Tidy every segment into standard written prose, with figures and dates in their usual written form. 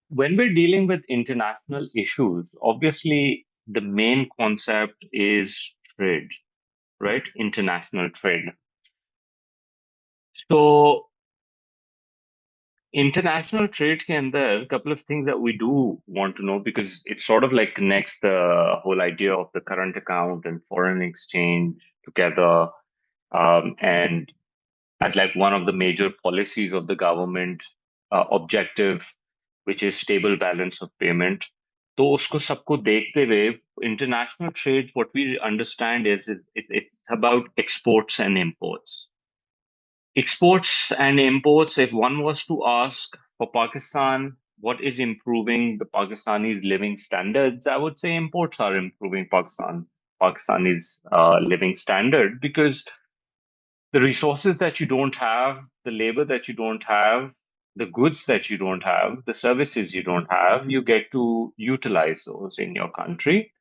when we're dealing with international issues, obviously the main concept is trade, right? International trade. So international trade के अंदर couple of things that we do want to know because it sort of like connects the whole idea of the current account and foreign exchange together, and as like one of the major policies of the government objective, which is stable balance of payment. तो उसको सबको देखते हुए international trade, what we understand is it's about exports and imports. Exports and imports, if one was to ask for Pakistan, what is improving the Pakistanis' living standards, I would say imports are improving Pakistanis' living standard because the resources that you don't have, the labor that you don't have, the goods that you don't have, the services you don't have, you get to utilize those in your country,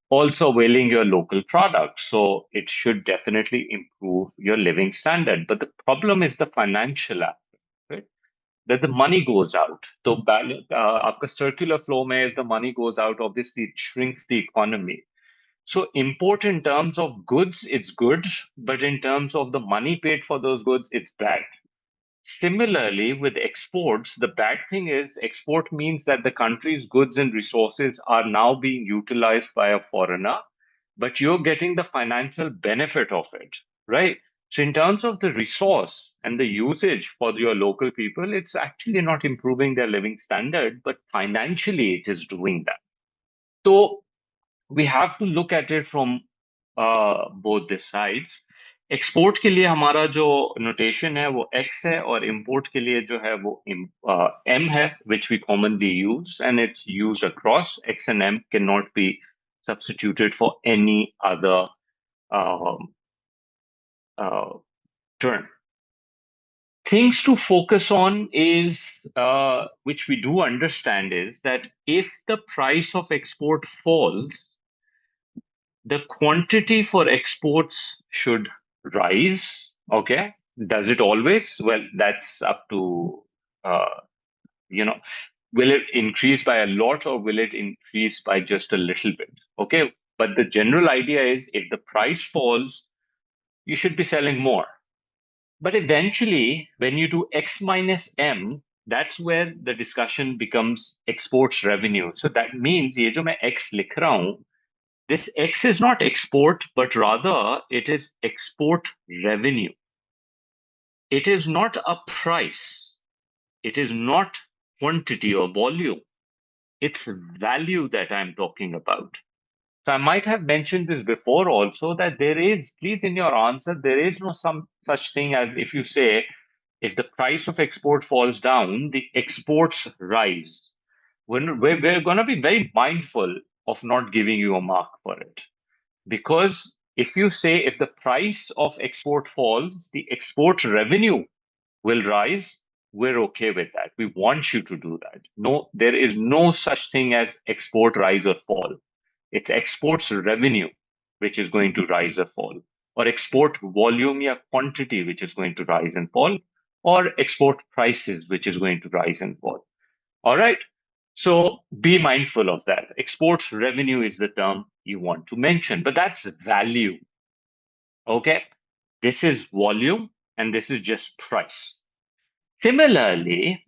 also availing your local products. So it should definitely improve your living standard. But the problem is the financial aspect, right? That the money goes out. So आपका circular flow में, if the money goes out, obviously it shrinks the economy. So import in terms of goods, it's good, but in terms of the money paid for those goods, it's bad. Similarly, with exports, the bad thing is export means that the country's goods and resources are now being utilized by a foreigner, but you're getting the financial benefit of it, right? So in terms of the resource and the usage for your local people, it's actually not improving their living standard, but financially it is doing that. So we have to look at it from both the sides. Export के लिए हमारा जो notation है वो x है और import के लिए जो है वो एम है which we commonly use and it's used across. X and M cannot be substituted for any other um, uh, term. Things to focus on is, which we do understand, is that if the price of export falls, the quantity for exports should rise. Okay. Does it always? Well, that's up to, uh, you know, will it increase by a lot or will it increase by just a little bit? Okay. But the general idea is if the price falls, you should be selling more. But eventually, when you do X minus M, that's where the discussion becomes exports revenue. So that means ये जो मैं X लिख रहा हूँ, this X is not export, but rather it is export revenue. It is not a price. It is not quantity or volume. It's value that I'm talking about. So I might have mentioned this before also that there is, please in your answer, there is no some such thing as if you say, if the price of export falls down, the exports rise. We're going to be very mindful of not giving you a mark for it. Because if you say if the price of export falls, the export revenue will rise, we're okay with that. We want you to do that. No, there is no such thing as export rise or fall. It's exports revenue which is going to rise or fall, or export volume or quantity which is going to rise and fall, or export prices which is going to rise and fall. All right. So be mindful of that. Export revenue is the term you want to mention, but that's value. Okay. This is volume and this is just price. Similarly,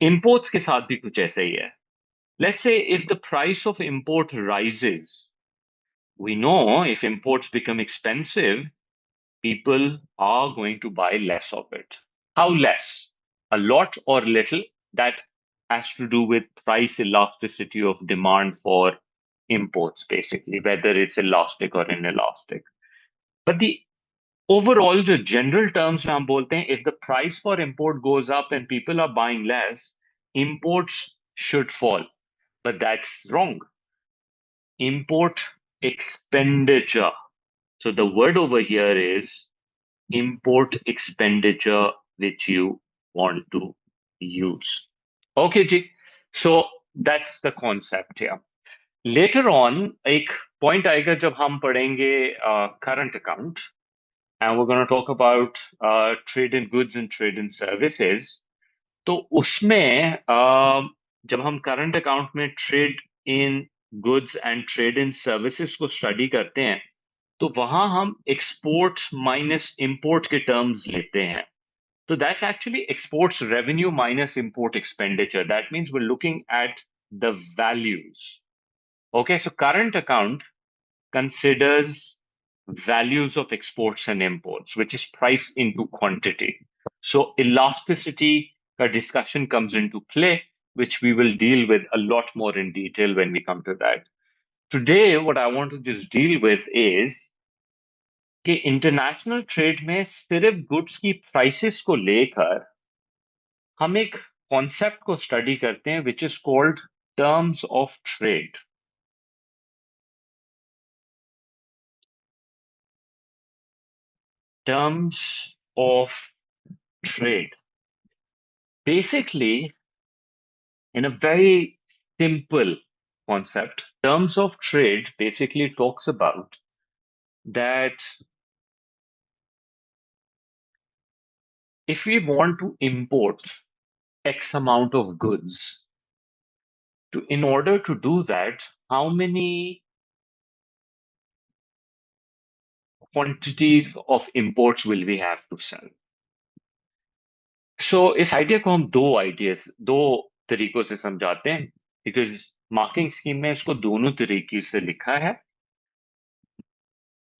imports के साथ भी कुछ ऐसा ही है. Let's say if the price of import rises, we know if imports become expensive, people are going to buy less of it. How less? A lot or little? That has to do with price elasticity of demand for imports, basically, whether it's elastic or inelastic. But the overall, the general terms में हम बोलते हैं, if the price for import goes up and people are buying less, imports should fall. But that's wrong. Import expenditure. So the word over here is import expenditure which you want to use. Okay, Ji. So that's the concept here. Later on, एक point आएगा जब हम पढ़ेंगे current account, and we're going to talk about trade in goods and trade in services. तो उसमें जब हम current account में trade in goods and trade in services को स्टडी करते हैं, तो वहां हम एक्सपोर्ट माइनस इंपोर्ट के टर्म्स लेते हैं. So that's actually exports revenue minus import expenditure. That means we're looking at the values. Okay, so current account considers values of exports and imports, which is price into quantity. So elasticity ka discussion comes into play, which we will deal with a lot more in detail when we come to that. Today, what I want to just deal with is कि international trade में सिर्फ goods की prices को लेकर हम एक concept को study करते हैं which is called terms of trade. Terms of trade. Basically, in a very simple concept, terms of trade basically talks about that if we want to import X amount of goods, in order to do that, how many quantities of imports will we have to sell? सो इस idea को हम दो तरीकों से समझाते हैं, because marking scheme में इसको दोनों तरीके से लिखा है.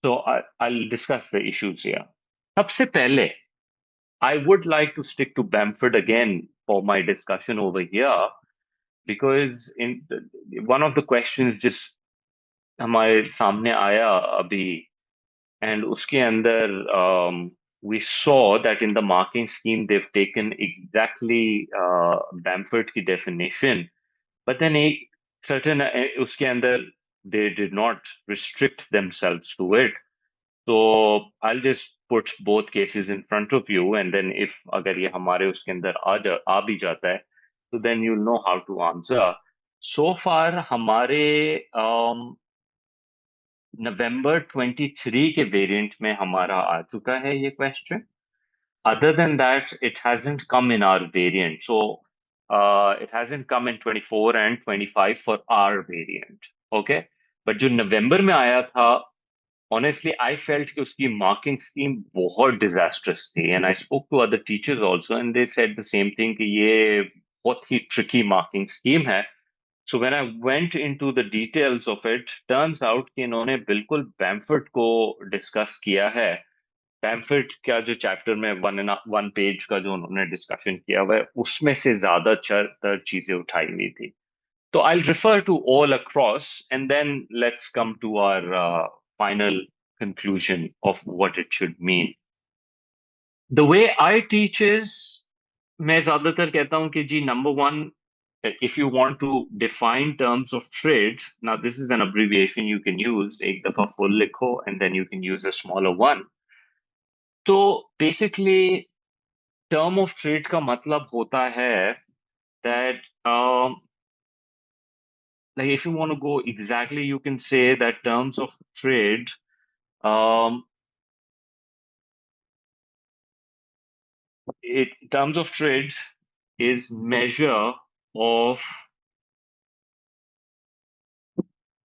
तो I discuss the issues here. सबसे पहले I would like to stick to Bamford again for my discussion over here, because in one of the questions जिस हमारे सामने आया अभी, and uske andar we saw that in the marking scheme they've taken exactly Bamford ki definition, but then a certain uske andar they did not restrict themselves to it. So I'll just put both cases in front of you, and then if agar ye hamare uske andar aa bhi jata hai, so then you'll know how to answer. So far हमारे नवंबर 23 के variant में हमारा आ चुका है ये question. Other than that, it hasn't come in our variant. So it hasn't come in 24 and 25 for our variant. Okay. But जो नवंबर में आया था, honestly, I felt कि उसकी marking scheme बहुत disastrous थी. And I spoke to other teachers also, and they said the same thing कि ये बहुत ही tricky marking scheme है. So when I went into the details of it, turns out कि इन्होंने बिल्कुल Bamford को डिस्कस किया है. Bamford का जो चैप्टर में वन पेज का जो उन्होंने डिस्कशन किया हुआ है, उसमें से ज्यादातर चीजें उठाई हुई थी. तो I'll refer to all across, and then let's come to our final conclusion of what it should mean. The way I teach is, मैं ज्यादातर कहता हूं कि जी number one, if you want to define terms of trade, now this is an abbreviation you can use, एक दफा full लिखो and then you can use a smaller one. तो basically term of trade का मतलब होता है that like if you want to go exactly, you can say that terms of trade um, terms of trade is measure of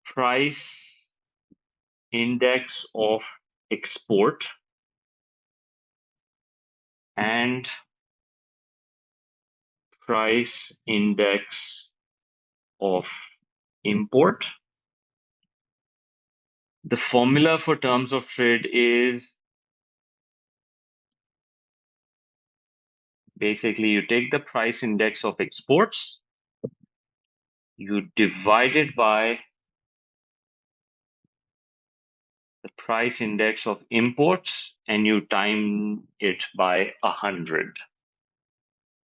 price index of export and price index of import. The formula for terms of trade is basically you take the price index of exports, you divide it by the price index of imports, and you time it by 100.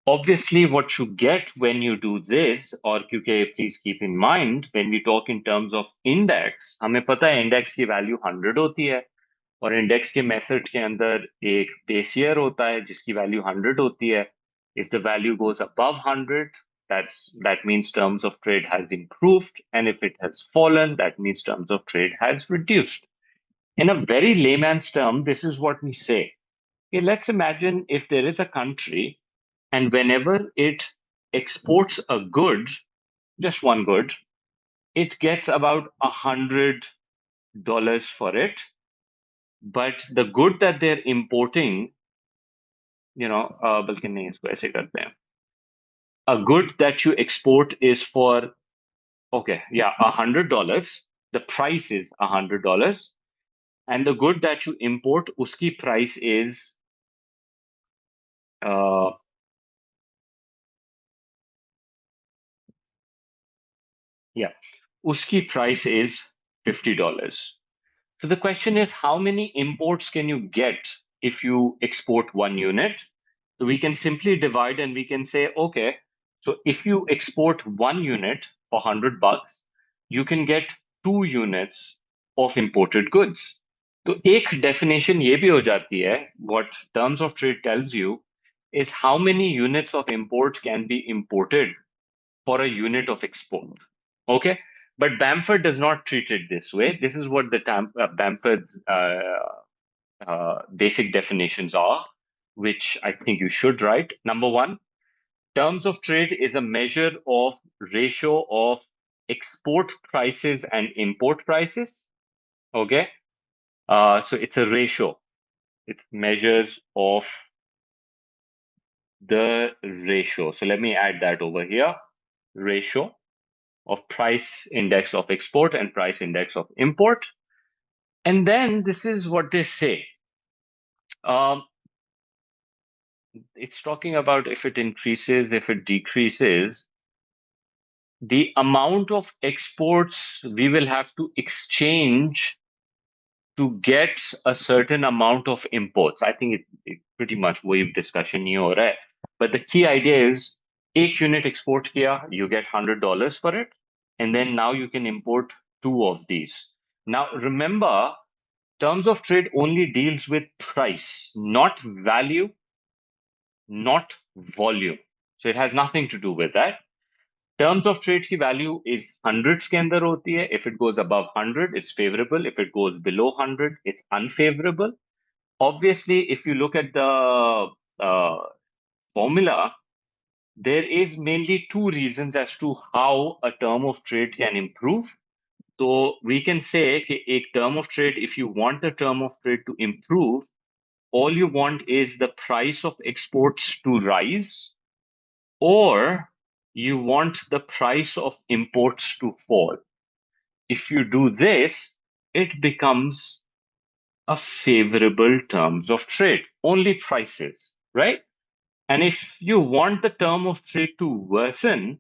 Obviously, what you get when you do this, or क्योंकि please keep in mind, when we talk in terms of index, हमें पता है index की value 100 होती है, और index के method के अंदर एक base year होता है जिसकी value 100 होती है. If the value goes above 100, that means terms of trade has improved, and if it has fallen, that means terms of trade has reduced. In a very layman's term, this is what we say. Okay, let's imagine if there is a country, and whenever it exports a good, just one good, it gets about $100 for it. But the good that they're importing, बल्कि नहीं इसको ऐसे करते हैं. A good that you export is for, okay, yeah, $100. The price is $100. And the good that you import, uski price is, uh, yeah, uski price is $50. So the question is, how many imports can you get if you export one unit? So we can simply divide and we can say, okay, so if you export one unit for $100, you can get 2 units of imported goods. तो एक definition ये भी हो जाती है, what terms of trade tells you is how many units of import can be imported for a unit of export. Okay, but Bamford does not treat it this way. This is what the Bamford's basic definitions are, which I think you should write. Number one, terms of trade is a measure of ratio of export prices and import prices. Okay, so it's a ratio. It measures of the ratio. So let me add that over here. Ratio of price index of export and price index of import. And then this is what they say. Um, it's talking about if it increases, if it decreases, the amount of exports we will have to exchange to get a certain amount of imports. I think it pretty much wave discussion ही हो रहा है. But the key idea is, एक unit export किया, you get $100 for it, and then now you can import 2 of these. Now remember, terms of trade only deals with price, not value, not volume. So it has nothing to do with that. Terms of trade की value is hundreds के अंदर होती है. If it goes above 100, it's favorable. If it goes below 100, it's unfavorable. Obviously, if you look at the formula, there is mainly 2 reasons as to how a term of trade can improve. So we can say कि a term of trade, if you want the term of trade to improve, all you want is the price of exports to rise, or you want the price of imports to fall. If you do this, it becomes a favorable terms of trade, only prices, right? And if you want the term of trade to worsen,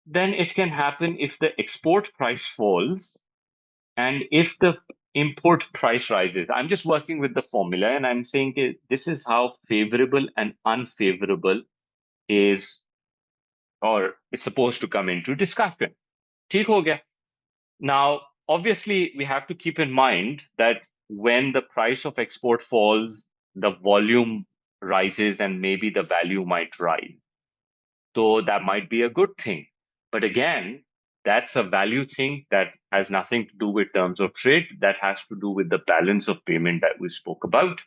then it can happen if the export price falls and if the import price rises. I'm just working with the formula and I'm saying this is how favorable and unfavorable is or is supposed to come into discussion. ठीक हो गया. Now, obviously, we have to keep in mind that when the price of export falls, the volume rises and maybe the value might rise. So that might be a good thing. But again, that's a value thing that has nothing to do with terms of trade. That has to do with the balance of payment that we spoke about.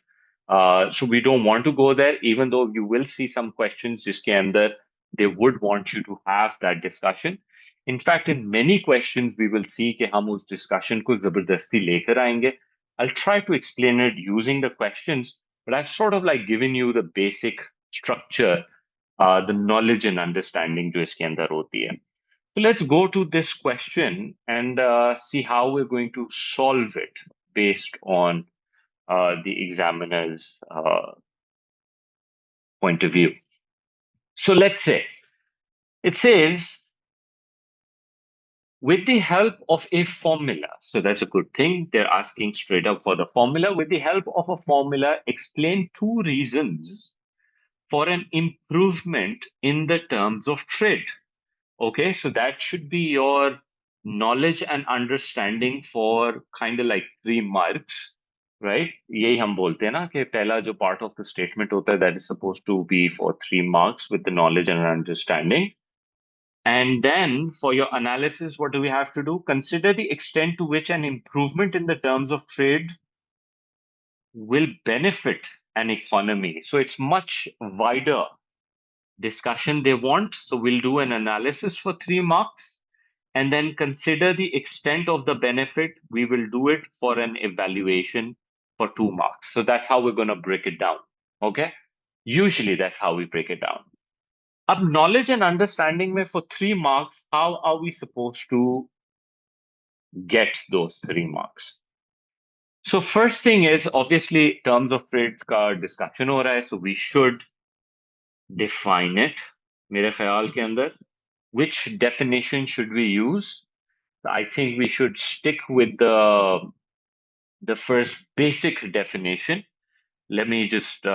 So we don't want to go there, even though you will see some questions jiske andar they would want you to have that discussion. In fact, in many questions, we will see कि हम उस discussion को जबरदस्ती लेकर आएंगे. I'll try to explain it using the questions, but I've sort of like given you the basic structure, the knowledge and understanding जो इसके अंदर होती है. So let's go to this question and see how we're going to solve it based on the examiner's point of view. So let's say it says, with the help of a formula, so that's a good thing. They're asking straight up for the formula. With the help of a formula, explain 2 reasons for an improvement in the terms of trade. Okay, so that should be your knowledge and understanding for kind of like 3 marks, right? यही हम बोलते हैं ना कि पहला जो part of the statement होता है that is supposed to be for 3 marks with the knowledge and understanding. And then for your analysis, what do we have to do? Consider the extent to which an improvement in the terms of trade will benefit an economy. So it's much wider discussion they want. So we'll do an analysis for 3 marks and then consider the extent of the benefit. We will do it for an evaluation for 2 marks. So that's how we're going to break it down. Okay. Usually that's how we break it down. Ab knowledge and understanding mein for 3 marks, how are we supposed to get those 3 marks? So first thing is obviously terms of trade का discussion हो रहा है, so we should define it. मेरे ख्याल के अंदर, which definition should we use? I think we should stick with the first basic definition. Let me just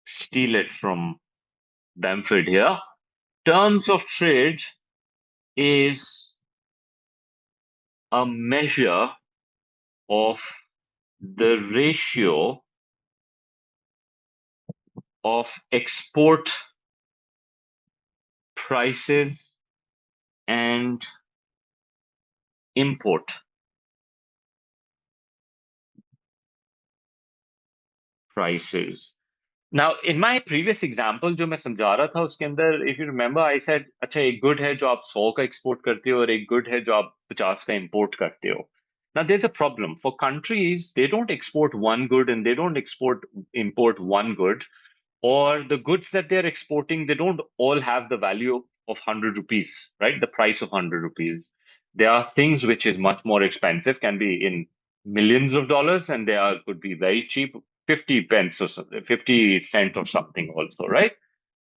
steal it from Bamford here. Terms of trade is a measure of the ratio of export prices and import prices. Now, in my previous example, जो मैं समझा रहा था उसके अंदर, if you remember, I said, अच्छा एक good है जो आप 100 का export करते हो और एक good है जो आप 50 का import करते हो. Now, there's a problem. For countries, they don't export one good and they don't import one good, or the goods that they're exporting, they don't all have the value of 100 rupees, right? The price of 100 rupees. There are things which is much more expensive, can be in millions of dollars, and could be very cheap, 50 pence or something, 50 cent or something also, right?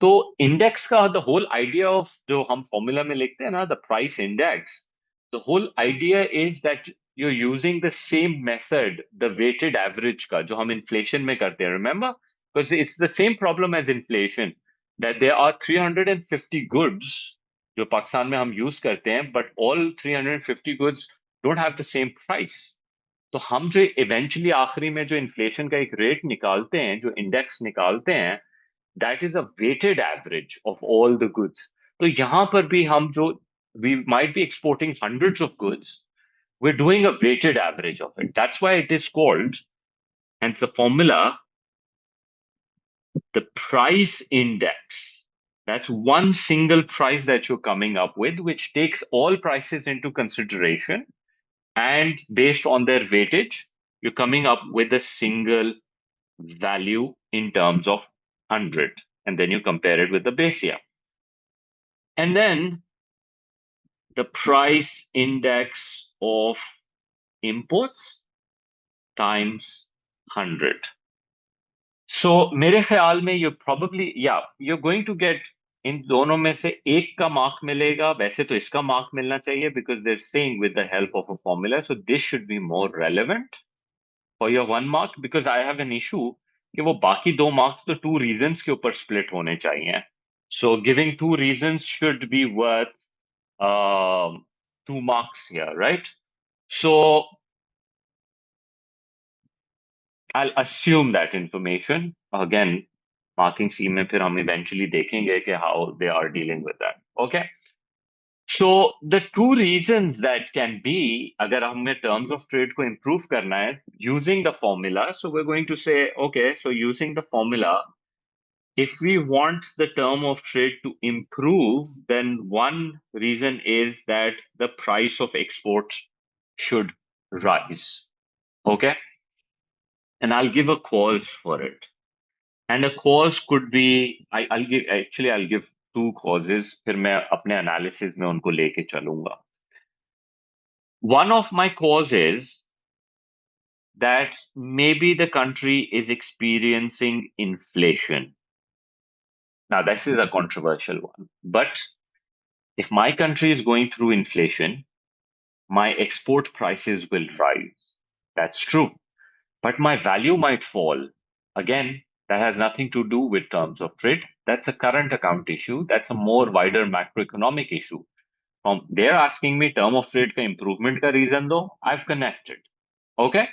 So index का the whole idea of जो हम formula में लिखते हैं ना, the price index, the whole idea is that you're using the same method, the weighted average का जो हम inflation में करते हैं, remember? Because it's the same problem as inflation, that there are 350 goods जो पाकिस्तान में हम use करते हैं, but all 350 goods don't have the same price. तो हम जो eventually आखिरी में जो inflation का एक rate निकालते हैं, जो index निकालते हैं, that is a weighted average of all the goods. तो यहाँ पर भी हम जो we might be exporting hundreds of goods, we're doing a weighted average of it. That's why it is called, hence the formula, the price index. That's one single price that you're coming up with, which takes all prices into consideration. And based on their weightage, you're coming up with a single value in terms of 100. And then you compare it with the base year. And then the price index of imports times 100. So मेरे ख्याल में you're going to get इन दोनों में से एक का mark मिलेगा. वैसे तो इसका मार्क मिलना चाहिए because they're saying with the help of a formula. So this should be more relevant for your 1 mark, because I have an issue कि वो बाकी 2 marks तो 2 reasons के ऊपर split होने चाहिए. So giving 2 reasons should be worth 2 marks here, right? So I'll assume that information. Again, marking scheme में फिर हम eventually देखेंगे कि how they are dealing with that. Okay. So the 2 reasons that can be, अगर हमें terms of trade को improve करना है, using the formula. So we're going to say, okay, so using the formula, if we want the term of trade to improve, then one reason is that the price of exports should rise. Okay. And I'll give a cause for it. And a cause could be, I'll give 2 causes, फिर मैं अपने analysis में उनको लेके चलूंगा. One of my causes that maybe the country is experiencing inflation. Now, this is a controversial one, but if my country is going through inflation, my export prices will rise. That's true. But my value might fall. Again, that has nothing to do with terms of trade. That's a current account issue. That's a more wider macroeconomic issue. They're asking me term of trade ka improvement ka reason though. I've connected. Okay.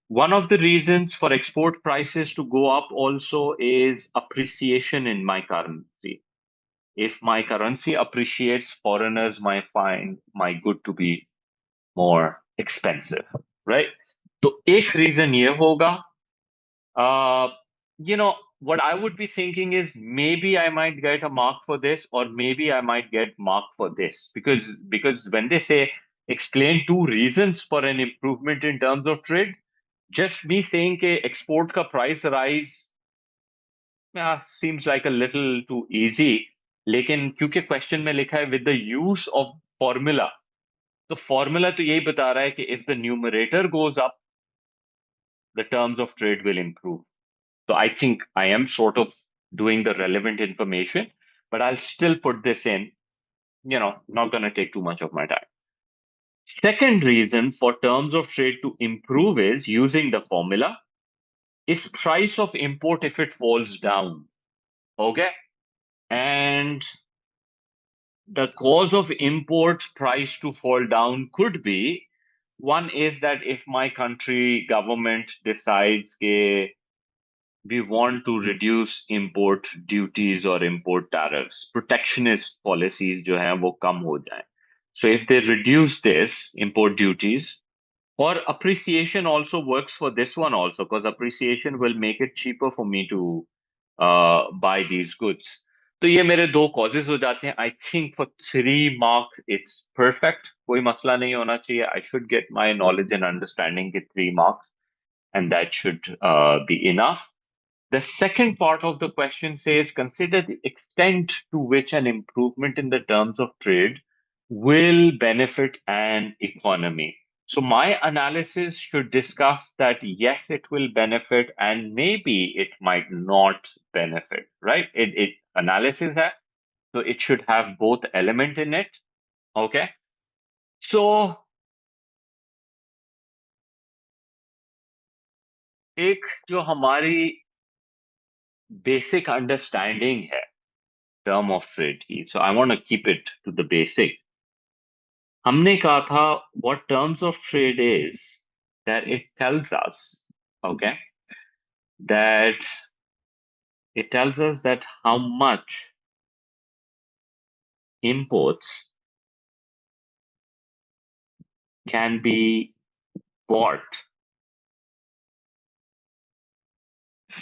One of the reasons for export prices to go up also is appreciation in my currency. If my currency appreciates, foreigners might find my good to be more expensive, right? तो एक reason ये होगा, you know, what I would be thinking is maybe I might get a mark for this, or maybe I might get mark for this, because when they say explain two reasons for an improvement in terms of trade, just me saying कि export का price rise seems like a little too easy. लेकिन क्योंकि question में लिखा है with the use of formula, तो formula तो यही बता रहा है कि if the numerator goes up, the terms of trade will improve. So I think I am sort of doing the relevant information, but I'll still put this in, not going to take too much of my time. Second reason for terms of trade to improve is using the formula is price of import if it falls down. Okay. And the cause of import price to fall down could be one is that if my country government decides that we want to reduce import duties or import tariffs, protectionist policies जो हैं वो कम हो जाएं. So if they reduce this import duties, or appreciation also works for this one also, because appreciation will make it cheaper for me to buy these goods. तो ये मेरे दो causes हो जाते हैं. I think for 3 marks it's perfect. कोई मसला नहीं होना चाहिए. I should get my knowledge and understanding get 3 marks, and that should be enough. The second part of the question says consider the extent to which an improvement in the terms of trade will benefit an economy. So my analysis should discuss that yes, it will benefit and maybe it might not benefit, right? It analysis hai, so it should have both element in it. Okay. So एक जो हमारी basic understanding है term of trade की, so I want to keep it to the basic. हमने कहा था what terms of trade is that it tells us, okay, that it tells us that how much imports can be bought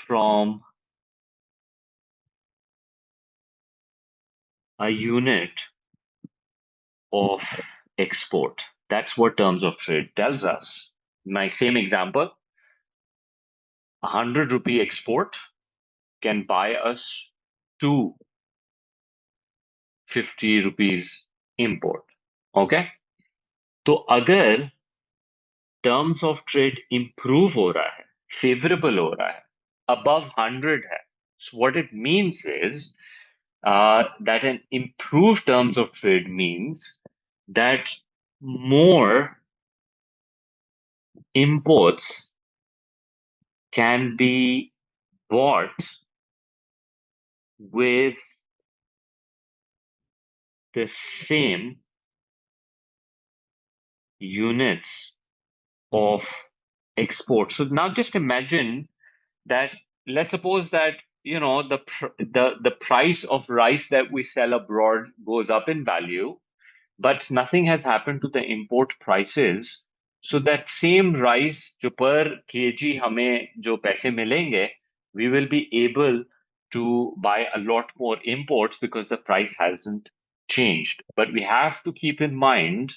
from a unit of export. That's what terms of trade tells us. My same example, 100 rupee export can buy us 250 rupees import. Okay? तो अगर terms of trade improve हो रहा है, favourable हो रहा है, above 100 है, so what it means is that an improved terms of trade means that more imports can be bought with the same units of export. So now just imagine that let's suppose that the price of rice that we sell abroad goes up in value, but nothing has happened to the import prices. So that same rice जो per kg हमें जो पैसे मिलेंगे, we will be able to buy a lot more imports because the price hasn't changed. But we have to keep in mind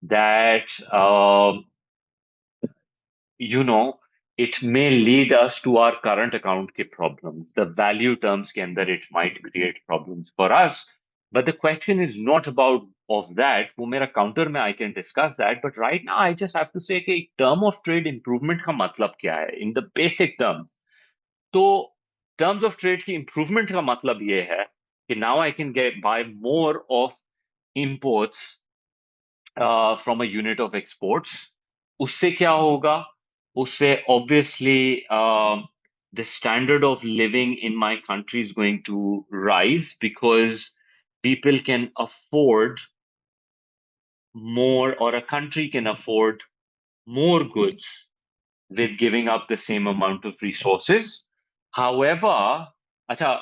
that it may lead us to our current account ke problems. The value terms के अंदर it might create problems for us. But the question is not about of that. वो मेरा counter में I can discuss that. But right now I just have to say कि term of trade improvement का मतलब क्या है? In the basic term. तो terms of trade की improvement का मतलब ये है कि now I can buy more of imports from a unit of exports. उससे क्या होगा? उससे obviously the standard of living in my country is going to rise because people can afford more, or a country can afford more goods with giving up the same amount of resources. However, अच्छा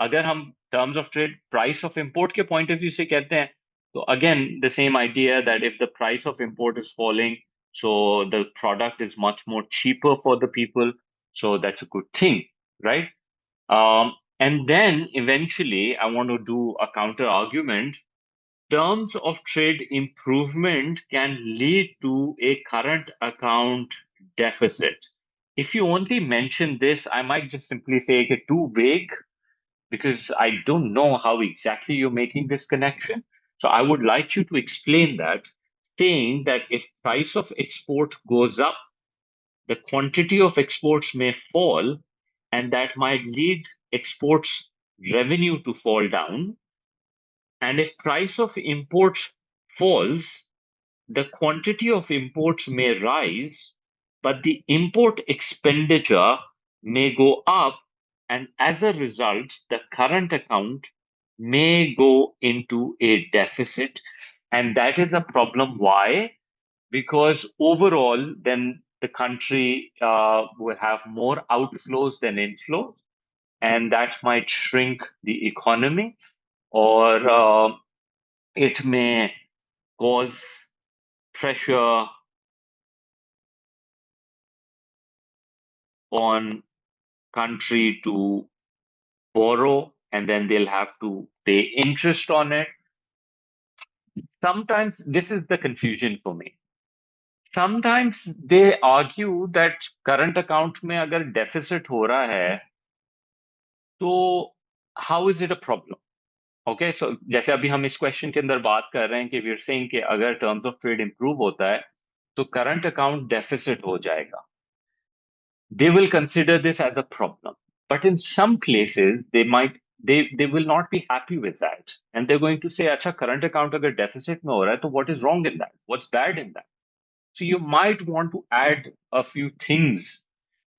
अगर हम terms of trade price of import के point of view से कहते हैं, so again the same idea that if the price of import is falling, so the product is much more cheaper for the people, so that's a good thing, right? And then eventually, I want to do a counter argument. Terms of trade improvement can lead to a current account deficit. If you only mention this, I might just simply say it's too vague because I don't know how exactly you're making this connection. So I would like you to explain that, saying that if price of export goes up, the quantity of exports may fall, and that might lead exports revenue to fall down. And if price of imports falls, the quantity of imports may rise, but the import expenditure may go up, and as a result, the current account may go into a deficit. And that is a problem. Why? Because overall, then the country will have more outflows than inflows, and that might shrink the economy, or it may cause pressure on country to borrow, and then they'll have to pay interest on it. Sometimes this is the confusion for me. Sometimes they argue that current account में अगर deficit हो रहा है तो how is it a problem? Okay, so जैसे अभी हम इस क्वेश्चन के अंदर बात कर रहे हैं कि we're saying कि अगर टर्म्स ऑफ ट्रेड इंप्रूव होता है तो करंट अकाउंट डेफिसिट हो जाएगा. They will consider this as a problem. But in some places, they will not be happy with that. And they're going to say, Acha, current account agar deficit mein ho raha hai, to what is wrong in that? What's bad in that? So you might want to add a few things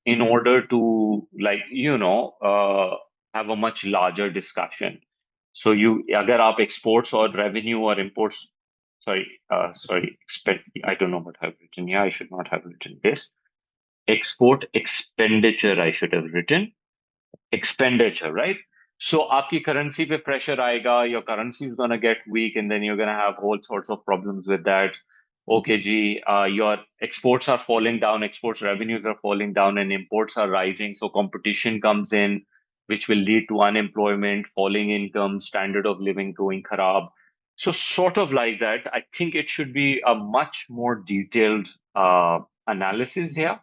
in order to, like, have a much larger discussion. So agar aap exports or revenue or imports, I don't know what I've written here. I should not have written this. Export expenditure, I should have written. Expenditure, right? So आपकी currency पे pressure आएगा, your currency is gonna get weak, and then you're gonna have all sorts of problems with that. Okay, G, your exports are falling down, exports revenues are falling down, and imports are rising. So competition comes in, which will lead to unemployment, falling income, standard of living going kharab. So sort of like that, I think it should be a much more detailed analysis here,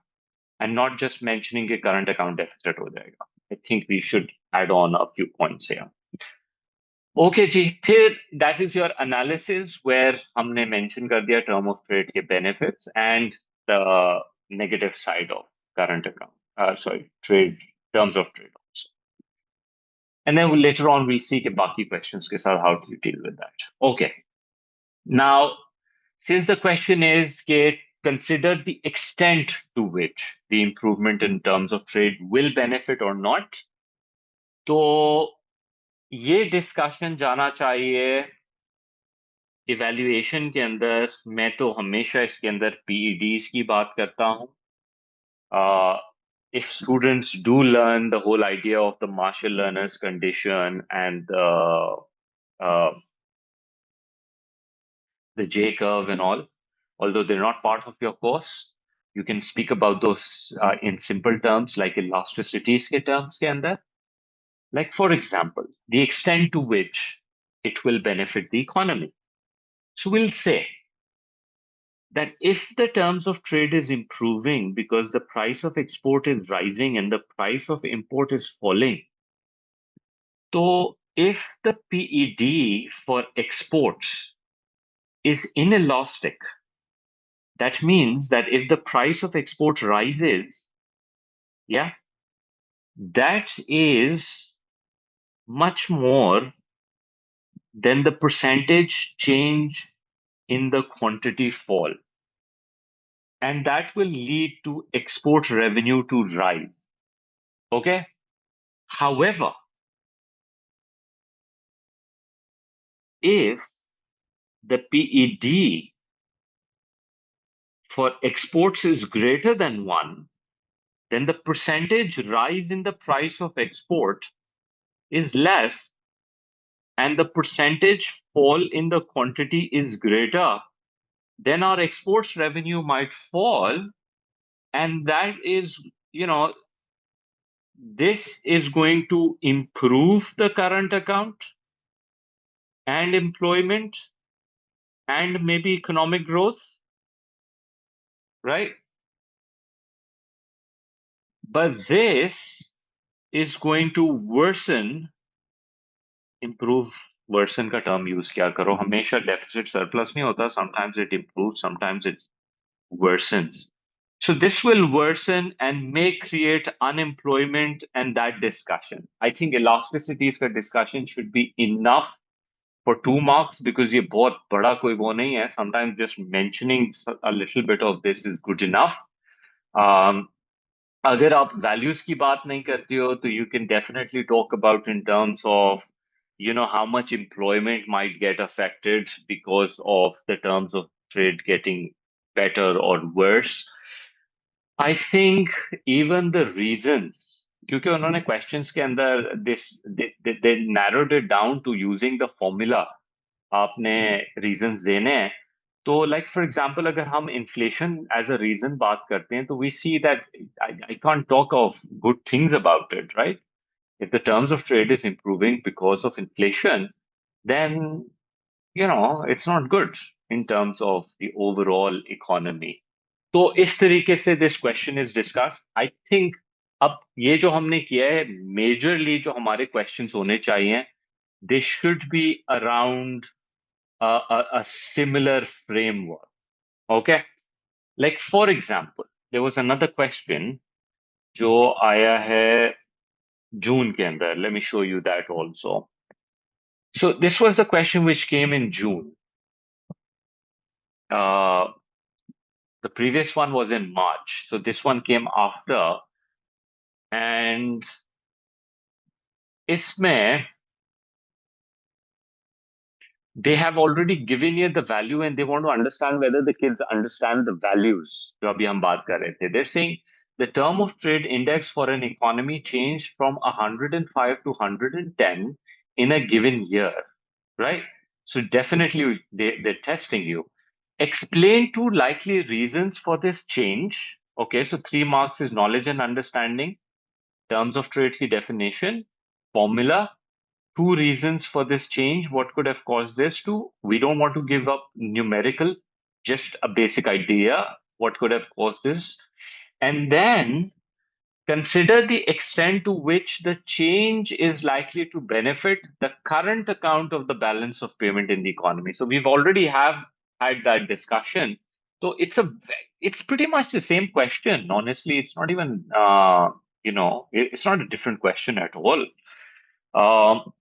and not just mentioning a current account deficit हो जाएगा. I think we should add on a few points here. Okay जी, फिर that is your analysis where हमने mention कर दिया term of trade के benefits and the negative side of current account. Trade, terms of trade also. And then later on we'll see के बाकी questions के साथ how to deal with that. Okay. Now, since the question is कि consider the extent to which the improvement in terms of trade will benefit or not, तो ये discussion जाना चाहिए evaluation के अंदर. मैं तो हमेशा इसके अंदर पीईडीज की बात करता हूँ. If students do learn the whole idea of the Marshall Learner's condition and the J curve and all, although they're not part of your course, you can speak about those in simple terms like elasticities के terms के अंदर. Like, for example, the extent to which it will benefit the economy. So we'll say that if the terms of trade is improving because the price of export is rising and the price of import is falling, so if the PED for exports is inelastic, that means that if the price of export rises, yeah, that is much more than the percentage change in the quantity fall. And that will lead to export revenue to rise. Okay? However, if the PED for exports is greater than 1, then the percentage rise in the price of export is less, and the percentage fall in the quantity is greater, then our exports revenue might fall. And that is, this is going to improve the current account and employment and maybe economic growth, right? But this is going to worsen, improve, worsen का term use क्या करो, हमेशा deficit surplus नहीं होता, sometimes it improves, sometimes it worsens. So this will worsen and may create unemployment and that discussion. I think elasticities का discussion should be enough for 2 marks because ये बहुत बड़ा कोई वो नहीं है. Sometimes just mentioning a little bit of this is good enough. Um, अगर आप values की बात नहीं करते हो तो you can definitely talk about in terms of how much employment might get affected because of the terms of trade getting better or worse. I think even the reasons, क्योंकि उन्होंने questions के अंदर they narrowed it down to using the formula. आपने reasons देने हैं. तो like for example अगर हम inflation as a reason बात करते हैं तो we see that I can't talk of good things about it, right? If the terms of trade is improving because of inflation, then it's not good in terms of the overall economy. तो इस तरीके से this question is discuss. I think अब ये जो हमने किया है मेजरली जो हमारे क्वेश्चंस होने चाहिए they should be around a similar framework. Okay, like for example there was another question जो आया है जून के अंदर. Let me show you that also. So this was a question which came in June. uh, the previous one was in March, so this one came after. And इसमें they have already given you the value and they want to understand whether the kids understand the values जो अभी हम बात कर रहे थे. They're saying the term of trade index for an economy changed from 105 to 110 in a given year, right? So definitely they're testing you. Explain two likely reasons for this change. Okay, so 3 marks is knowledge and understanding, terms of trade की definition, formula, two reasons for this change. What could have caused this to? We don't want to give up numerical, just a basic idea. What could have caused this? And then consider the extent to which the change is likely to benefit the current account of the balance of payment in the economy. So we've already have had that discussion. So it's pretty much the same question. Honestly, it's not even it's not a different question at all. Um,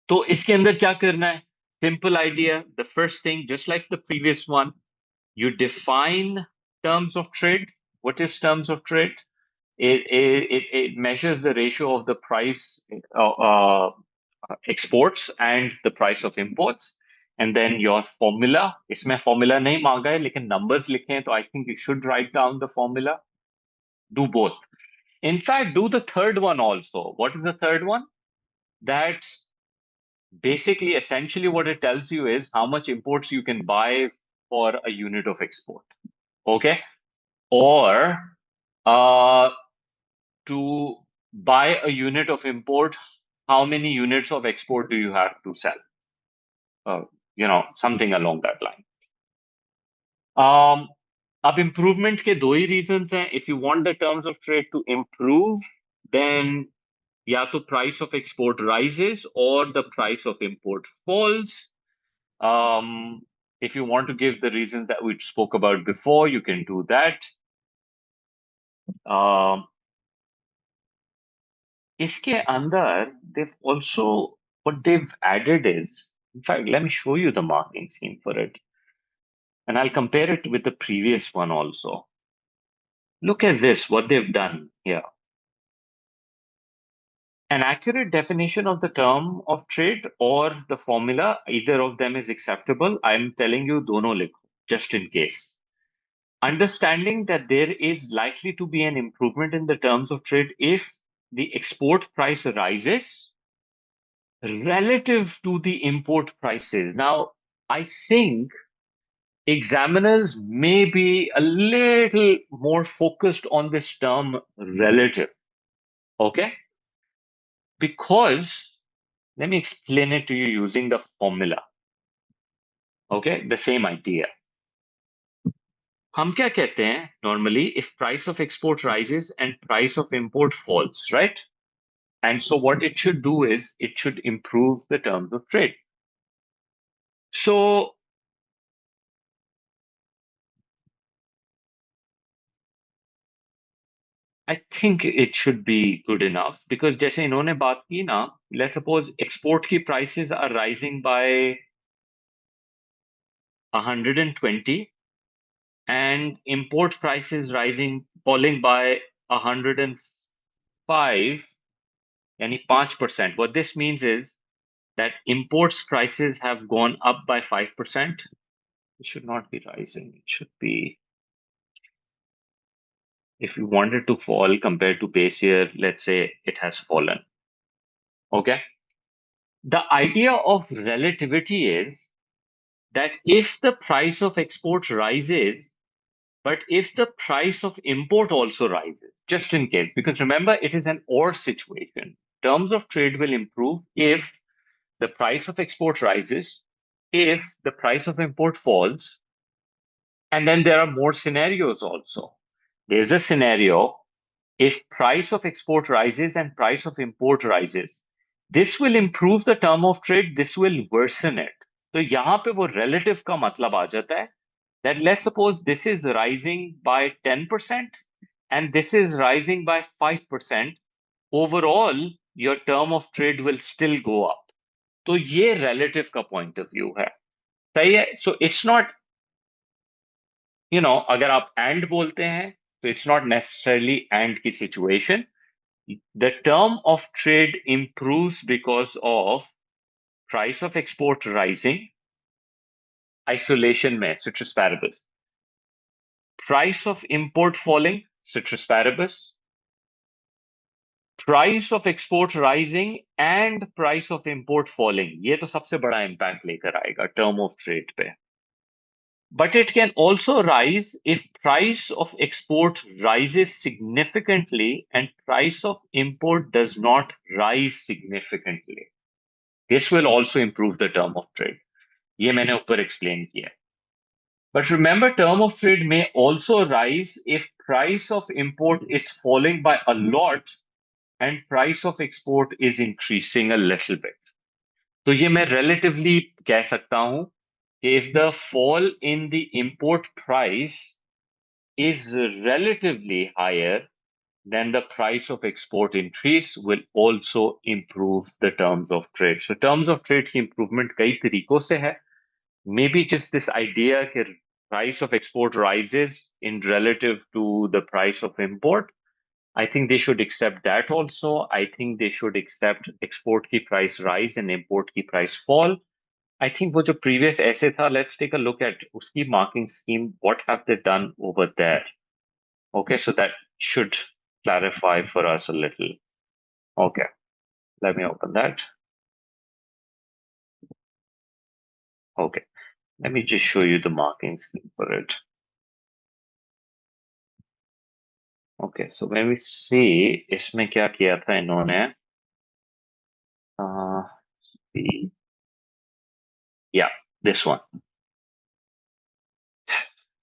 तो इसके अंदर क्या करना है? Simple idea. The first thing, just like the previous one, you define terms of trade. What is terms of trade? It measures the ratio of the price exports and the price of imports. And then your formula, इसमें formula नहीं मांगा है लेकिन numbers लिखे हैं तो I think you should write down the formula. Do both. In fact, do the third one also. What is the third one? That basically, essentially, what it tells you is how much imports you can buy for a unit of export. Okay. Or uh, to buy a unit of import, how many units of export do you have to sell? Something along that line. अब improvement के दो ही reasons हैं. If you want the terms of trade to improve, then या तो price of export rises or the price of import falls. If you want to give the reasons that we spoke about before, you can do that. इसके अंदर they've also, what they've added is, in fact, let me show you the marking scheme for it. And I'll compare it with the previous one also. Look at this, what they've done here. An accurate definition of the term of trade or the formula, either of them is acceptable. I'm telling you, dono likho, just in case. Understanding that there is likely to be an improvement in the terms of trade if the export price rises relative to the import prices. Now, I think examiners may be a little more focused on this term relative. Okay? Because let me explain it to you using the formula. Okay? The same idea. हम क्या कहते हैं normally if price of export rises and price of import falls, right? And so what it should do is it should improve the terms of trade. So I think it should be good enough because जैसे इन्होंने बात की ना, let's suppose export की prices are rising by 120 and import prices falling by 105, यानी 5%. What this means is that imports prices have gone up by 5%. It should not be rising. It should be, if you want it to fall compared to base year, let's say it has fallen. Okay. The idea of relativity is that if the price of export rises, but if the price of import also rises, just in case, because remember, it is an or situation. Terms of trade will improve if the price of export rises, if the price of import falls, and then there are more scenarios also. There's a scenario if price of export rises and price of import rises, this will improve the term of trade, this will worsen it. तो यहाँ पे वो relative का मतलब आ जाता है that let's suppose this is rising by 10% and this is rising by 5%. Overall, your term of trade will still go up. तो ये relative का point of view है. सही है? So it's not, अगर आप and बोलते हैं, तो it's not necessarily and की situation. The term of trade improves because of price of export rising, isolation में citrus paribus. Price of import falling, citrus paribus. Price of export rising and price of import falling. ये तो सबसे बड़ा impact लेकर आएगा term of trade पे. But it can also rise if price of export rises significantly and price of import does not rise significantly. This will also improve the term of trade. ये मैंने ऊपर explain किया. But remember, term of trade may also rise if price of import is falling by a lot and price of export is increasing a little bit. तो ये मैं relatively कह सकता हूं कि if the fall in the import price is relatively higher, then the price of export increase will also improve the terms of trade. So terms of trade की improvement कई तरीकों से है. Maybe just this idea that price of export rises in relative to the price of import. I think they should accept that also. I think they should accept export की price rise and import की price fall. I think वो जो previous essay था, let's take a look at उसकी marking scheme. What have they done over there? Okay, so that should clarify for us a little. Okay, let me open that. Okay, let me just show you the marking scheme for it. Okay, so when we see इसमें क्या किया था इन्होंने, see, yeah, this one.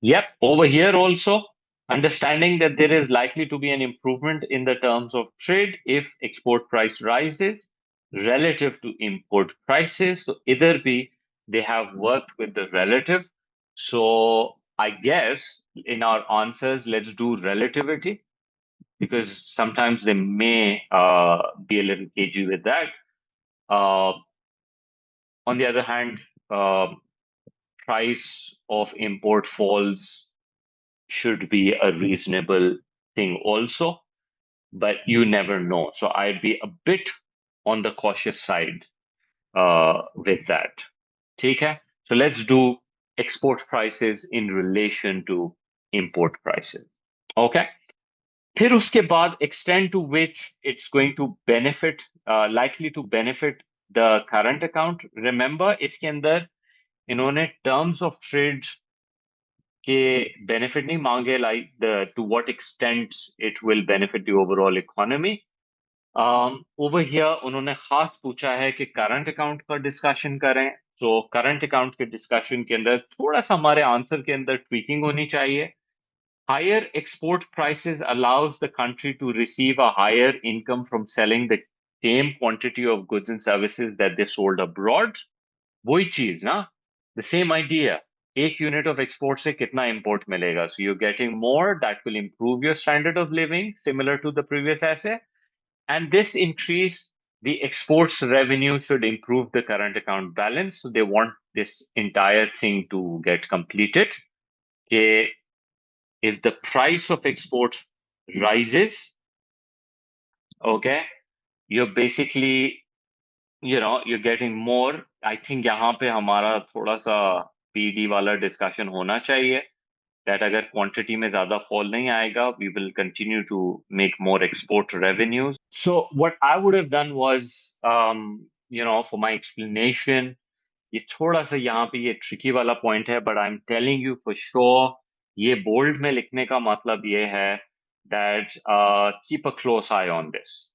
Yep, over here also, understanding that there is likely to be an improvement in the terms of trade if export price rises relative to import prices. So either be they have worked with the relative. So I guess in our answers, let's do relativity because sometimes they may be a little cagey with that. On the other hand, price of import falls should be a reasonable thing also, but you never know. So I'd be a bit on the cautious side with that. ठीक है? So let's do export prices in relation to import prices. Okay? फिर उसके बाद extent to which it's going to benefit, likely to benefit the current account. Remember, इसके अंदर इन्होंने terms of trade के benefit नहीं मांगे, like to what extent it will benefit the overall economy. Over here उन्होंने खास पूछा है कि करंट अकाउंट पर डिस्कशन करें। तो करंट अकाउंट के डिस्कशन के अंदर थोड़ा सा हमारे आंसर के अंदर ट्वीकिंग होनी चाहिए। Higher export prices allows the country to receive a higher income from selling the same quantity of goods and services that they sold abroad. वही चीज ना, the same idea। एक यूनिट ऑफ एक्सपोर्ट से कितना import मिलेगा, so you're getting more that will improve your standard of living similar to the previous asset, and this increase the exports revenue should improve the current account balance, so they want this entire thing to get completed। कि if the price of export rises, okay, you're basically, you're getting more। I think यहाँ पे हमारा थोड़ा सा PD वाला discussion होना चाहिए, that अगर क्वांटिटी में ज्यादा फॉल नहीं आएगा, we will continue to make more export revenues। So what I would have done was, for my explanation, ये थोड़ा सा यहाँ पे ये ट्रिकी वाला पॉइंट है, but I am telling you for sure, ये बोल्ड में लिखने का मतलब ये है that keep a close eye on this।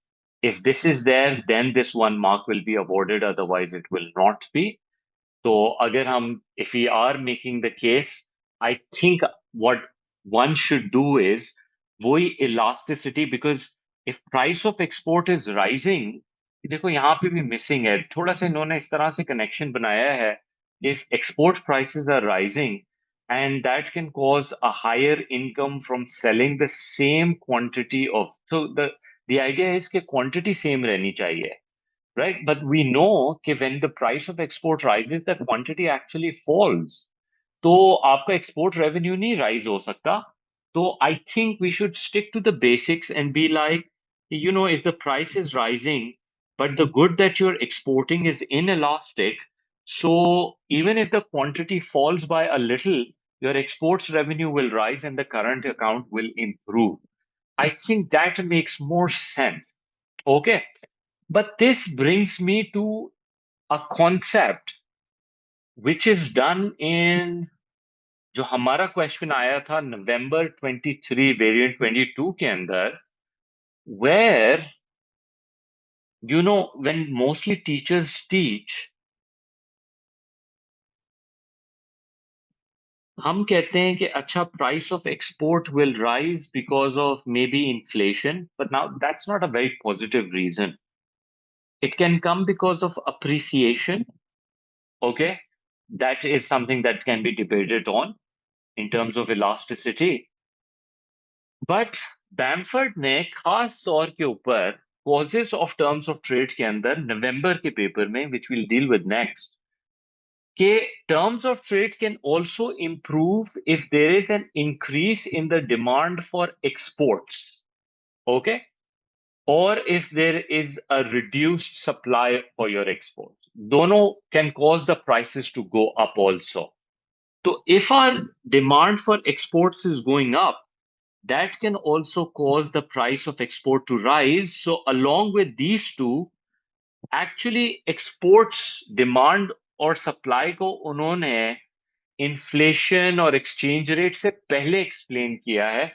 If this is there, then this one mark will be awarded, otherwise it will not be। तो अगर हम, if we are making the case, I think what one should do is वही elasticity, because if price of export is rising, देखो यहाँ पे भी missing है थोड़ा सा, इन्होंने इस तरह से कनेक्शन बनाया है। if export prices are rising and that can cause a higher income from selling the same quantity of, so the idea is कि quantity same रहनी चाहिए, right? But we know that when the price of export rises, the quantity actually falls। तो आपका export revenue नहीं rise हो सकता। तो I think we should stick to the basics and be like, if the price is rising, but the good that you're exporting is inelastic, so even if the quantity falls by a little, your exports revenue will rise and the current account will improve। I think that makes more sense। Okay. But this brings me to a concept which is done in, जो हमारा question आया था नवंबर 23 variant 22 के अंदर, where when mostly teachers teach, हम कहते हैं कि अच्छा price of export will rise because of maybe inflation, but now that's not a very positive reason। It can come because of appreciation। Okay, that is something that can be debated on in terms of elasticity। But Bamford ने खास तौर के ऊपर causes of terms of trade के अंदर नवंबर के paper में, which will deal with next, के terms of trade can also improve if there is an increase in the demand for exports, okay, or if there is a reduced supply for your exports। दोनों can cause the prices to go up also। So if our demand for exports is going up, that can also cause the price of export to rise। So along with these two, actually exports demand और supply को उन्होंने inflation और exchange rate से पहले explain किया है,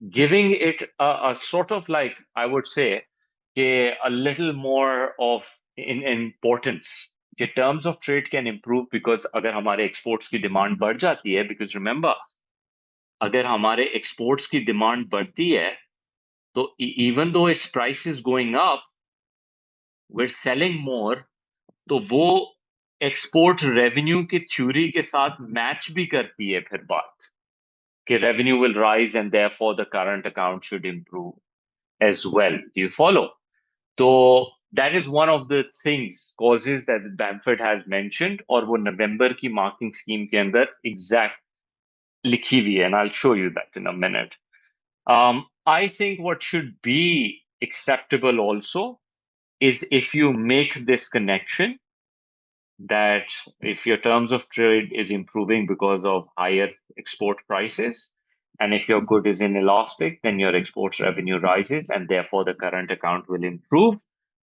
giving it a sort of like, I would say, a little more of in importance। कि terms of trade can improve because अगर हमारे exports की demand बढ़ जाती है, because remember, अगर हमारे exports की demand बढ़ती है, तो even though its price is going up, we're selling more। तो वो एक्सपोर्ट रेवेन्यू की थ्योरी के साथ मैच भी करती है फिर बात, कि revenue will rise and therefore the current account should improve as well। Do you follow? तो that is one of the things, causes that Bamford has mentioned, और वो नवंबर की मार्किंग स्कीम के अंदर एग्जैक्ट लिखी हुई है, and I'll show you that in a minute। I think what should be acceptable also is if you make this connection, that if your terms of trade is improving because of higher export prices, and if your good is inelastic, then your exports revenue rises and therefore the current account will improve।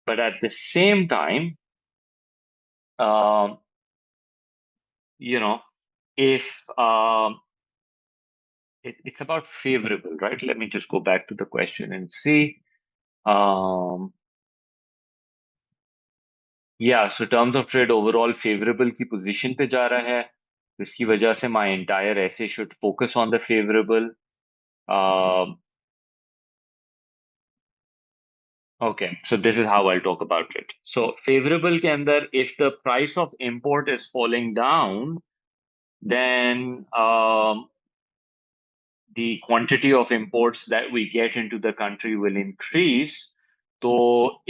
But at the same time, um, you know, if it's about favorable, right? Let me just go back to the question and see. Um, या so terms of trade overall favourable की position पे जा रहा है, इसकी वजह से my entire essay should focus on the favourable. Okay, so this is how I'll talk about it. So favorable के अंदर, if the price of import is falling down, then the quantity of imports that we get into the country will increase. तो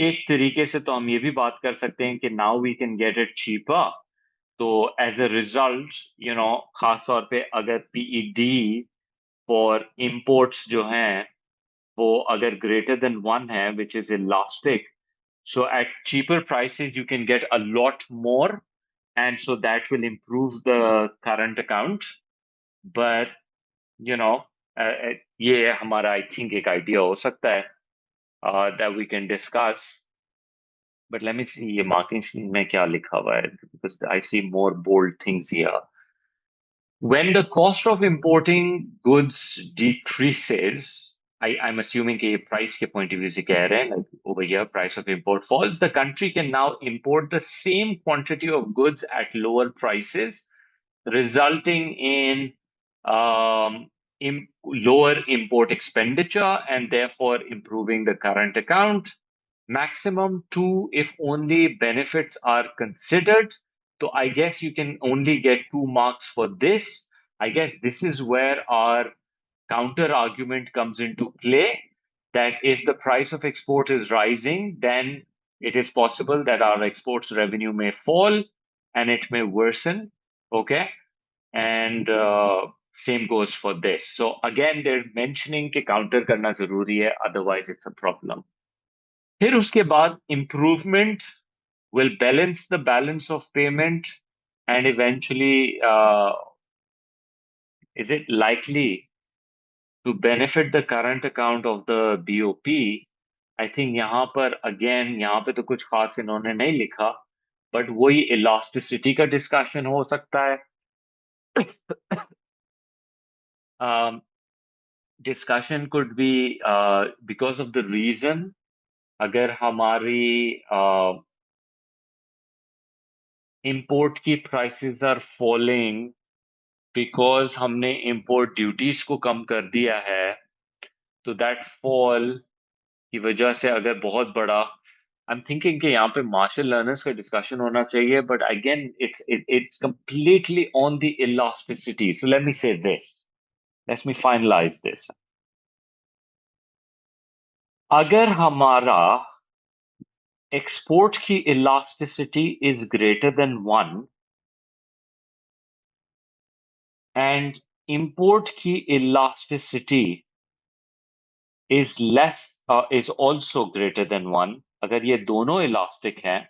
एक तरीके से तो हम ये भी बात कर सकते हैं कि now we can get it cheaper. तो as a result, खास तौर पे अगर PED for imports जो हैं वो अगर greater than 1 है, which is elastic, so at cheaper prices you can get a lot more, and so that will improve the current account. But you know, ये हमारा I think एक idea हो सकता है that we can discuss. But let me see ये marking sheet में क्या लिखा हुआ है, because I see more bold things here. When the cost of importing goods decreases, I'm assuming कि price के point of view से कह रहे हैं, like over here, price of import falls, the country can now import the same quantity of goods at lower prices, resulting in lower import expenditure and therefore improving the current account. Maximum 2 if only benefits are considered. So I guess you can only get 2 marks for this. I guess this is where our counter argument comes into play, that if the price of export is rising, then it is possible that our exports revenue may fall and it may worsen. Okay. And same goes for this. So again, they're mentioning कि counter करना जरूरी है, otherwise it's a problem. फिर उसके बाद improvement will balance the balance of payment, and eventually is it likely to benefit the current account of the BOP? I think यहाँ पर again यहाँ पे तो कुछ खास इन्होंने नहीं लिखा, but वही elasticity का discussion हो सकता है. Discussion could be because of the reason, अगर हमारी import की prices are falling because हमने import duties को कम कर दिया है, तो that fall की वजह से अगर बहुत बड़ा, I'm thinking कि यहाँ पे Marshall learners का discussion होना चाहिए, but again it's completely on the elasticity. So let me say this. Let me finalize this. अगर हमारा export की elasticity is greater than 1 and import की elasticity is also greater than 1, अगर ये दोनों elastic हैं,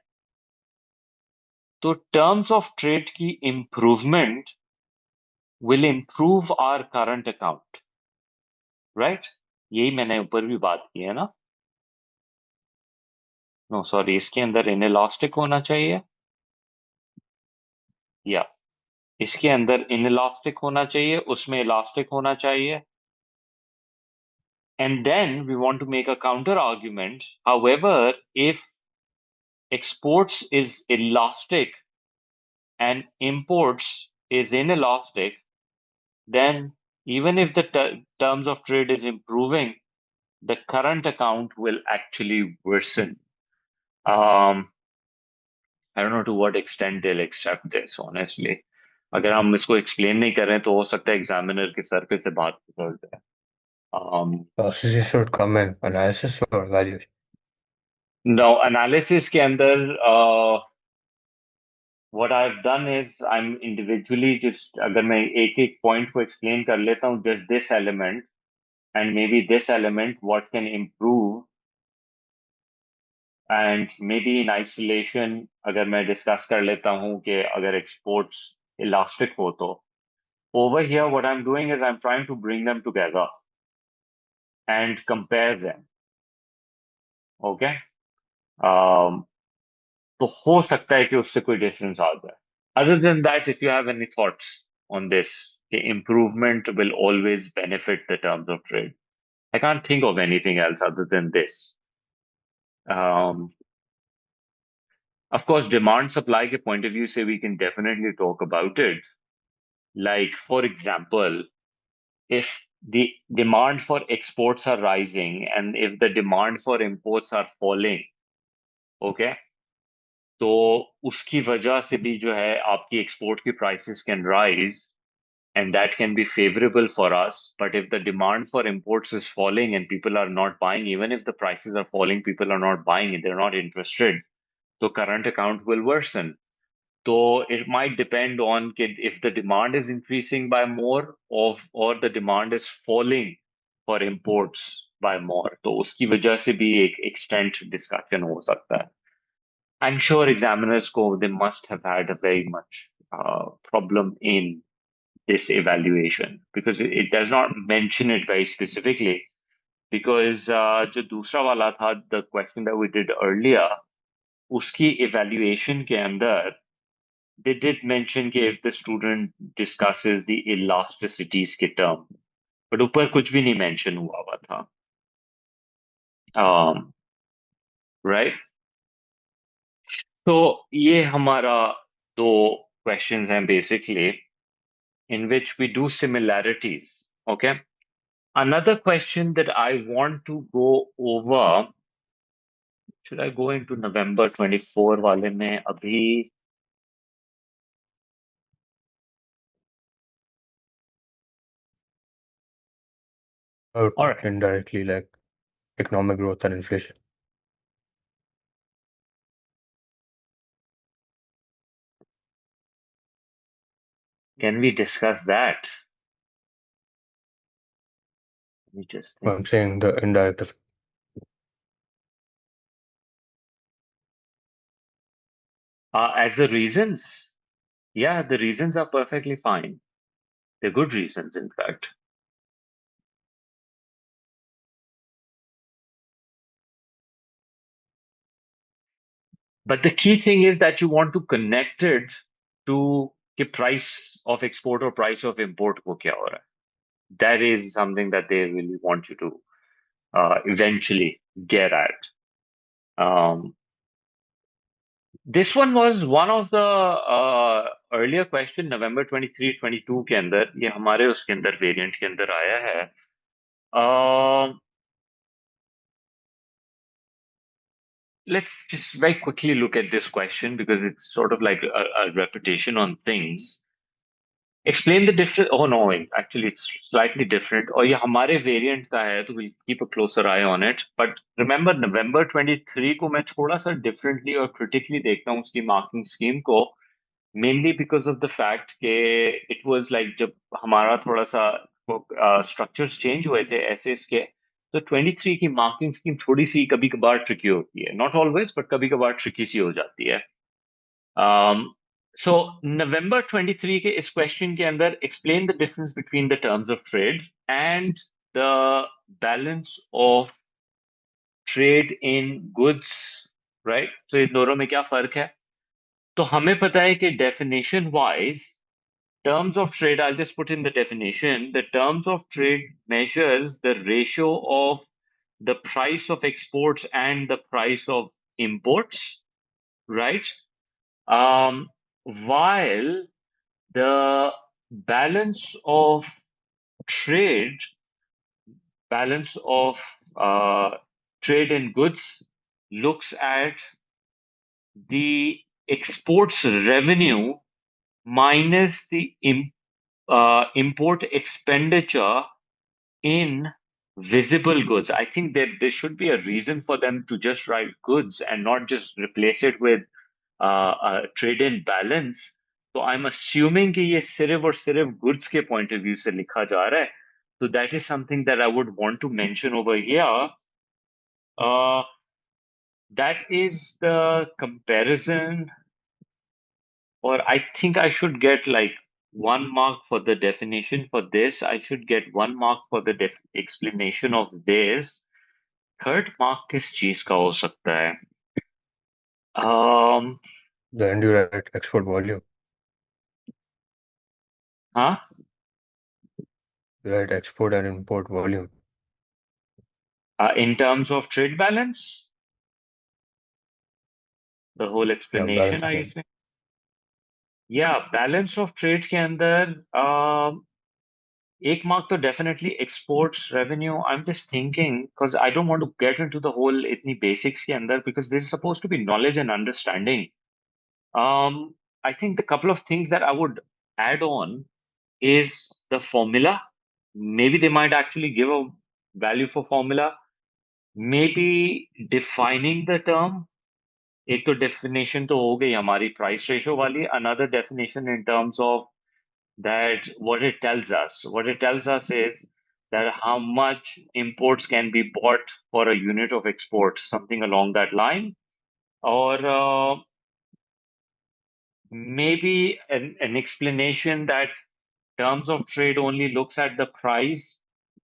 तो terms of trade की improvement will improve our current account, right? यही मैंने ऊपर भी बात की है ना? नो सॉरी, इसके अंदर inelastic होना चाहिए, या इसके अंदर inelastic होना चाहिए, उसमें elastic होना चाहिए. And then we want to make a counter argument. However, if exports is elastic and imports is inelastic, then even if the terms of trade is improving, the current account will actually worsen. I don't know to what extent they'll accept this, honestly. अगर हम इसको explain नहीं कर रहे हैं तो हो सकता है examiner के सर पे से बात निकल जाए. This should come in analysis or values. Now analysis के अंदर what I've done is I'm individually just, अगर मैं एक एक point को explain कर लेता हूँ, just this element and maybe this element, what can improve, and maybe in isolation अगर मैं discuss कर लेता हूँ कि अगर exports elastic हो तो, over here what I'm doing is I'm trying to bring them together and compare them. Okay. um, तो हो सकता है कि उससे कोई difference आ जाए. Other than that, if you have any thoughts on this, the improvement will always benefit the terms of trade. I can't think of anything else other than this. Um, Of course, demand supply के point of view से we can definitely talk about it. Like, for example, if the demand for exports are rising and if the demand for imports are falling, okay, तो उसकी वजह से भी जो है आपकी export की prices can rise and that can be favorable for us. But if the demand for imports is falling and people are not buying, even if the prices are falling, people are not buying it, they're not interested. So current account will worsen. So it might depend on if the demand is increasing by more or the demand is falling for imports by more. तो उसकी वजह से भी एक extent discussion हो सकता है. I'm sure examiners they must have had a very much problem in this evaluation because it does not mention it very specifically. Because जो दूसरा वाला था, the question that we did earlier, उसकी evaluation के अंदर they did mention कि if the student discusses the elasticities के term, but ऊपर कुछ भी नहीं mention हुआ था. Right? तो ये हमारा दो questions हैं basically in which we do similarities. Okay. Another question that I want to go over, should I go into November 24 वाले में अभी? Or All right. indirectly, like economic growth and inflation. Can we discuss that? Let me just think. I'm saying the indirect effect. As the reasons, yeah, the reasons are perfectly fine. They're good reasons, in fact. But the key thing is that you want to connect it to the price of export or price of import को क्या हो रहा है. That is something that they really want you to eventually get at. This one was one of the earlier question, November 23, 22 के अंदर, ये हमारे उसके अंदर वेरिएंट के अंदर आया है. Let's just very quickly look at this question because it's sort of like a repetition on things. Explain the difference. Oh no, actually it's slightly different. और ये हमारे वेरिएंट का है, तो we'll keep a closer eye on it. But remember, November 23 को मैं थोड़ा सा differently और critically देखता हूँ उसकी marking scheme को, mainly because of the fact कि it was like जब हमारा थोड़ा सा structures change हुए थे essays के, तो 23 की marking scheme थोड़ी सी कभी कभार tricky होती है. Not always, but कभी कभार tricky सी हो जाती है. So November 23 के इस question के अंदर explain the difference between the terms of trade and the balance of trade in goods, right? So इन दोनों में क्या फर्क है? तो हमें पता है कि definition wise, terms of trade, I'll just put in the definition, the terms of trade measures the ratio of the price of exports and the price of imports, right? While the balance of trade, balance of uh, trade in goods looks at the exports revenue minus the import expenditure in visible goods. I think that there should be a reason for them to just write goods and not just replace it with trade in balance. तो I'm assuming कि ये सिर्फ और सिर्फ goods के point of view से लिखा जा रहा है. So that is something that I would want to mention over here. Uh, that is the comparison, or I think I should get like 1 mark for the definition for this. I should get 1 mark for the explanation of this. Third mark किस चीज का हो सकता है? The indirect export volume, हाँ? right? Export and import volume. In terms of trade balance? the whole या explanation, balance are you trade. saying? Yeah, balance of trade के अंदर एक mark तो definitely exports revenue. I'm just thinking because I don't want to get into the whole इतनी basics के अंदर because this is supposed to be knowledge and understanding. Um, I think the couple of things that I would add on is the formula. Maybe they might actually give a value for formula. Maybe defining the term. एक तो definition तो हो गई हमारी price ratio वाली. Another definition in terms of that what it tells us. What it tells us is that how much imports can be bought for a unit of export, something along that line. Or maybe an explanation that terms of trade only looks at the price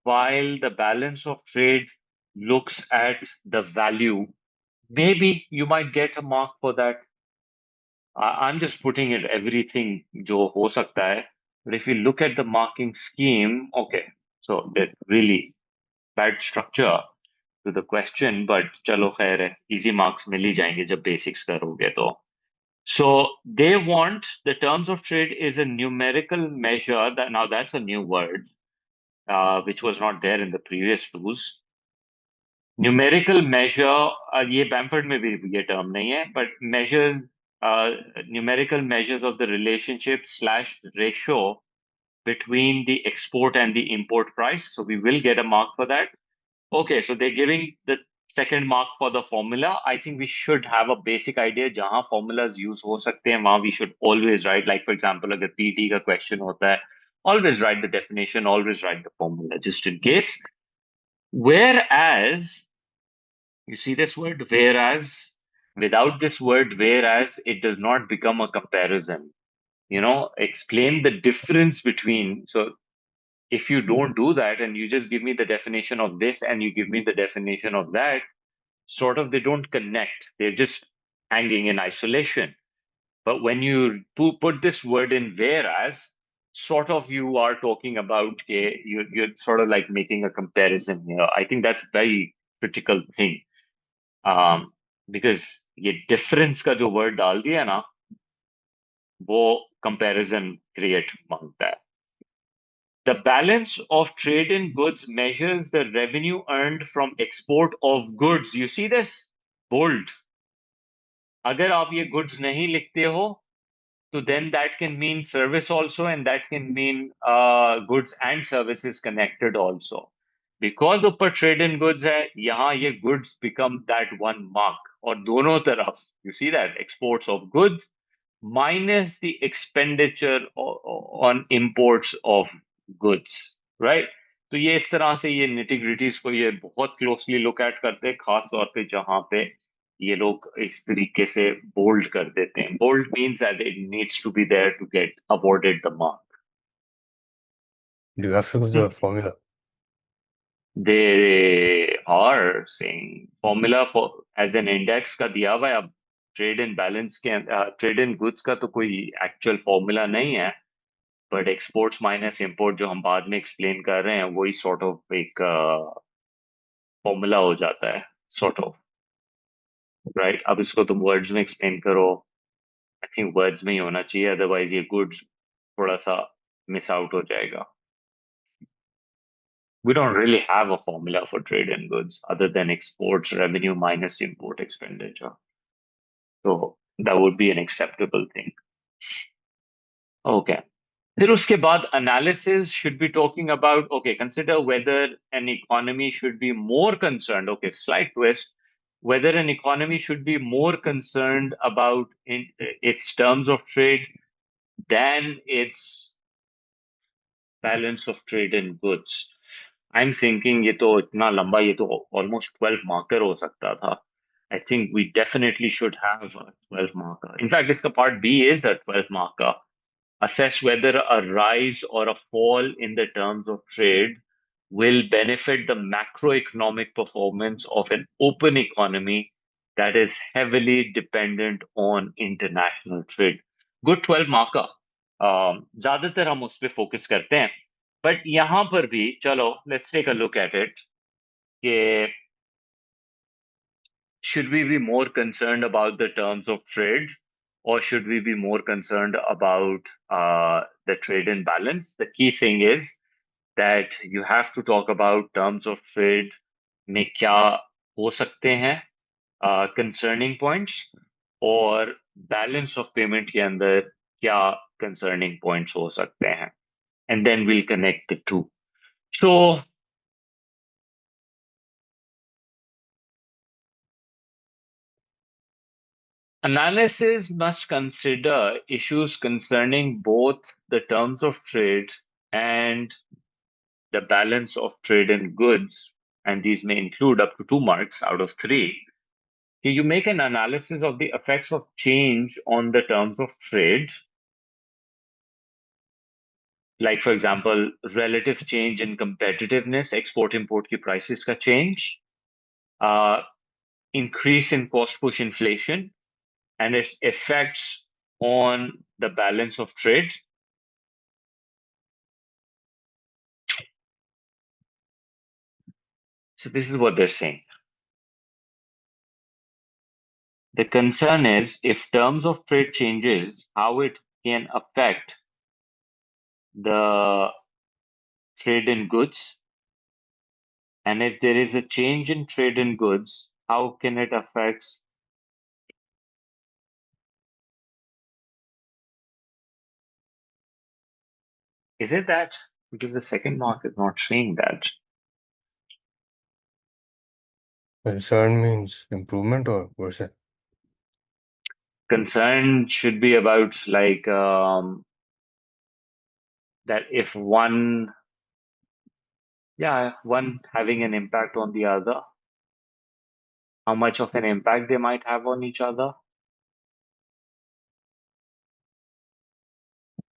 while the balance of trade looks at the value. Maybe you might get a mark for that. I'm just putting it everything जो हो सकता है. But if you look at the marking scheme, okay, so that really bad structure to the question, but चलो खैर है, easy marks मिल ही जाएंगे जब basics करोगे तो. So they want the terms of trade is a numerical measure that now that's a new word, which was not there in the previous tools. Numerical measure, ये Bamford में भी ये term नहीं है, but measures, numerical measures of the relationship slash ratio between the export and the import price. So we will get a mark for that. Okay, so they're giving the second mark for the formula. I think we should have a basic idea जहाँ formulas use हो सकते हैं वहाँ we should always write, like for example अगर PT का question होता है, always write the definition, always write the formula just in case. Whereas, you see this word whereas, without this word whereas, it does not become a comparison. Explain the difference between. So if you don't do that and you just give me the definition of this and you give me the definition of that, sort of they don't connect. They're just hanging in isolation. But when you put this word in whereas, sort of you are talking about you're sort of like making a comparison here. I think that's a very critical thing. Because ये difference का जो word डाल दिया ना, वो comparison create मांगता है. The balance of trade in goods measures the revenue earned from export of goods. You see this? Bold. अगर आप ये goods नहीं लिखते हो, so then that can mean service also, and that can mean goods and services connected also. Because ऊपर trade in goods है, यहाँ ये goods become that one mark. और दोनों तरफ, you see that exports of goods minus the expenditure on imports of goods, right? तो ये इस तरह से ये nitty-gritties को ये बहुत closely look at करते हैं, खास तौर पे जहाँ पे ये लोग इस तरीके से bold कर देते हैं. Bold means that it needs to be there to get awarded the mark. Do you have to use the formula? They are saying formula for as an index का दिया हुआ है. अब trade and balance के trade and goods का तो कोई actual formula नहीं है, but exports minus import जो हम बाद में explain कर रहे हैं वही sort of एक formula हो जाता है, sort of, right? अब इसको तुम words में explain करो. I think words में ही होना चाहिए, otherwise ये goods थोड़ा सा miss out हो जाएगा. We don't really have a formula for trade in goods other than exports revenue minus import expenditure. So that would be an acceptable thing. Okay. फिर उसके बाद analysis should be talking about, okay, consider whether an economy should be more concerned, okay, slight twist, whether an economy should be more concerned about its terms of trade than its balance of trade in goods. I'm thinking ये तो इतना लंबा, ये तो almost 12 marker हो सकता था. I think we definitely should have a 12 marker. In fact, इसका part B is a 12 marker. Assess whether a rise or a fall in the terms of trade will benefit the macroeconomic performance of an open economy that is heavily dependent on international trade. Good 12 marker. ज्यादातर हम उस पर focus करते हैं, but यहां पर भी चलो let's take a look at it कि should we be more concerned about the terms of trade, or should we be more concerned about the trade imbalance? The key thing is that you have to talk about terms of trade में क्या हो सकते हैं concerning points, और balance of payment के अंदर क्या concerning points हो सकते हैं, and then we'll connect the two. So analysis must consider issues concerning both the terms of trade and the balance of trade in goods, and these may include up to 2 marks out of 3. You make an analysis of the effects of change on the terms of trade, like for example, relative change in competitiveness, export-import की prices का change, uh, increase in cost push inflation, and its effects on the balance of trade. So this is what they're saying. The concern is if terms of trade changes, how it can affect the trade in goods, and if there is a change in trade in goods, how can it affect? Is it that? Because the second mark is not saying that. Concern means improvement or worsen? Concern should be about like that if one having an impact on the other, how much of an impact they might have on each other,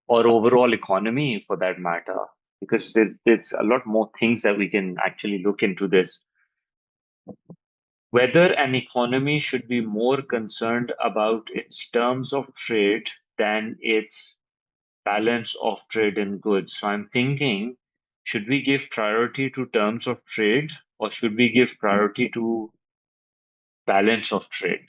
or overall economy for that matter, because there's a lot more things that we can actually look into this. Whether an economy should be more concerned about its terms of trade than its balance of trade in goods. So I'm thinking, should we give priority to terms of trade, or should we give priority to balance of trade?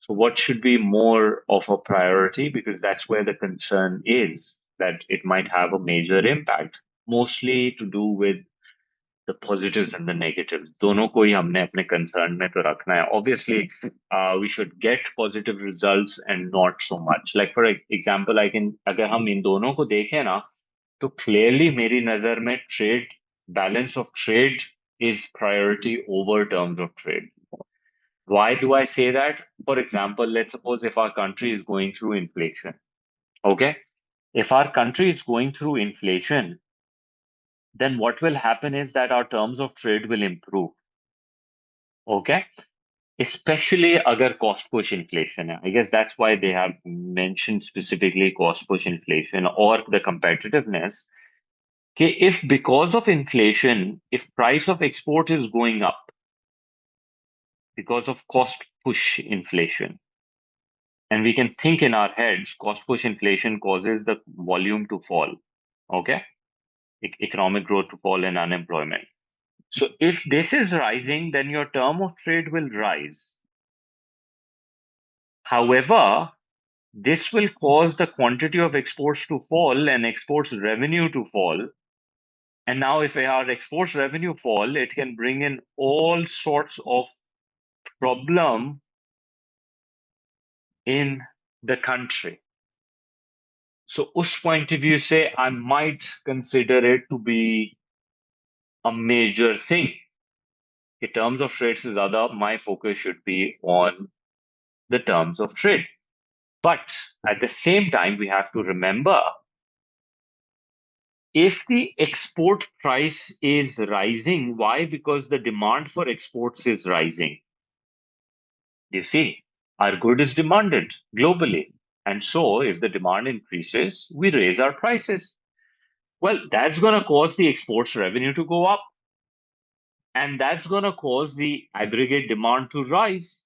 So what should be more of a priority? Because that's where the concern is, that it might have a major impact, mostly to do with the positives and the negatives. दोनों को ही हमने अपने concern में तो रखना है. Obviously, we should get positive results and not so much. Like for example, अगर हम इन दोनों को देखें ना, तो clearly मेरी नजर में trade, balance of trade is priority over terms of trade. Why do I say that? For example, let's suppose if our country is going through inflation, okay? If our country is going through inflation, then what will happen is that our terms of trade will improve, okay? Especially agar cost push inflation hai. I guess that's why they have mentioned specifically cost push inflation or the competitiveness. Okay, if because of inflation, if price of export is going up because of cost push inflation, and we can think in our heads, cost push inflation causes the volume to fall, okay? Economic growth to fall and unemployment. So if this is rising, then your term of trade will rise. However, this will cause the quantity of exports to fall and exports revenue to fall. And now if our exports revenue fall, it can bring in all sorts of problem in the country. So उस point of view say I might consider it to be a major thing. In terms of trade से ज़्यादा, my focus should be on the terms of trade. But at the same time, we have to remember, if the export price is rising, why? Because the demand for exports is rising. You see, our good is demanded globally. And so if the demand increases, we raise our prices. Well, that's going to cause the exports revenue to go up. And that's going to cause the aggregate demand to rise.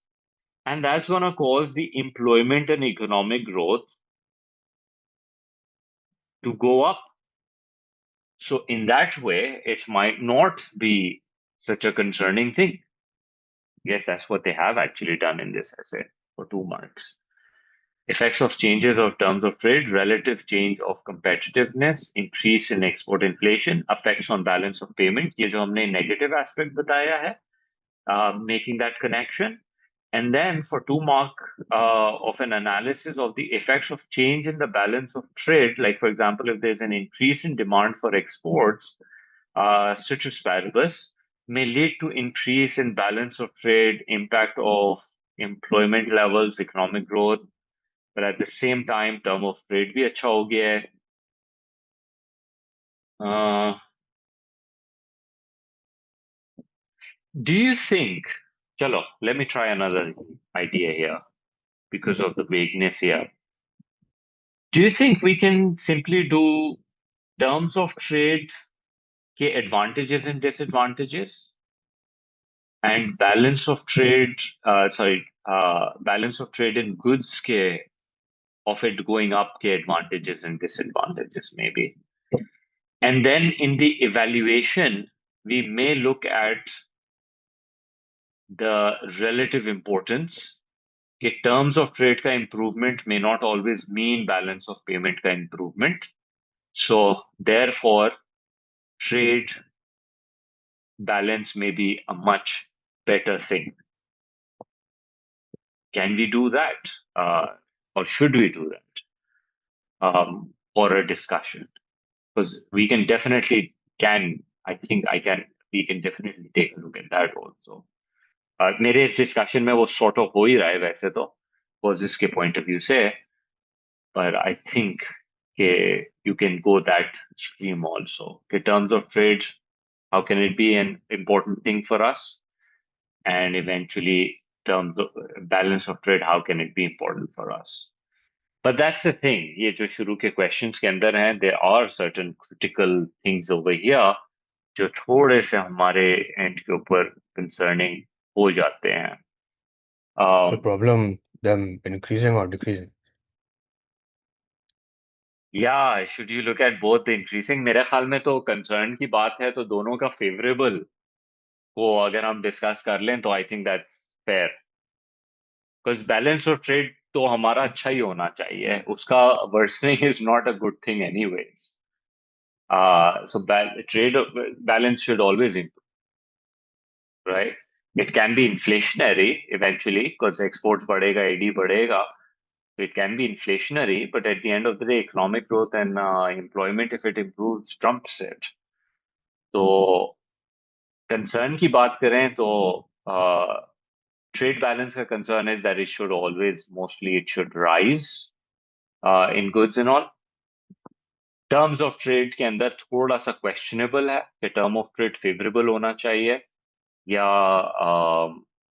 And that's going to cause the employment and economic growth to go up. So in that way, it might not be such a concerning thing. Yes, that's what they have actually done in this essay for 2 marks. Effects of changes of terms of trade, relative change of competitiveness, increase in export inflation, effects on balance of payment. ये जो हमने negative aspect बताया है, making that connection. And then for 2 mark of an analysis of the effects of change in the balance of trade, like for example, if there's an increase in demand for exports, citrus paribus, may lead to increase in balance of trade, impact of employment levels, economic growth, but at the same time, term of trade भी अच्छा हो गया है. Uh, do you think, chalo, let me try another idea here because of the vagueness here. Do you think we can simply do terms of trade के advantages and disadvantages and balance of trade, balance of trade in goods के of it going up के advantages and disadvantages maybe. And then in the evaluation, we may look at the relative importance. कि terms of trade का improvement may not always mean balance of payment का improvement. So therefore, trade balance may be a much better thing. Can we do that? Or should we do that? For a discussion? Because we can definitely we can definitely take a look at that also. मेरे इस discussion में वो sort of हो ही रहा है वैसे तो, causes के point of view से, but I think you can go that stream also. In terms of trade, how can it be an important thing for us? And eventually, terms of balance of trade, how can it be important for us? But that's the thing. ये जो शुरू के questions के अंदर हैं, there are certain critical things over here जो थोड़े से हमारे end के ऊपर concerning हो जाते हैं. The problem, them increasing or decreasing? Yeah, should you look at both the increasing? मेरे ख्याल में तो concern की बात है तो दोनों का favorable को अगर हम discuss कर लें तो I think that's fair. Because balance of trade तो हमारा अच्छा ही होना चाहिए. उसका worsening is not a good thing anyways. So trade balance should always improve, right? It can be inflationary eventually because exports बढ़ेगा, AD बढ़ेगा. So it can be inflationary, but at the end of the day, economic growth and employment, if it improves, trumps it. तो concern की बात करें तो trade balance का concern is that it should rise in goods and all. Terms of trade के अंदर थोड़ा सा questionable है कि term of trade favorable होना चाहिए या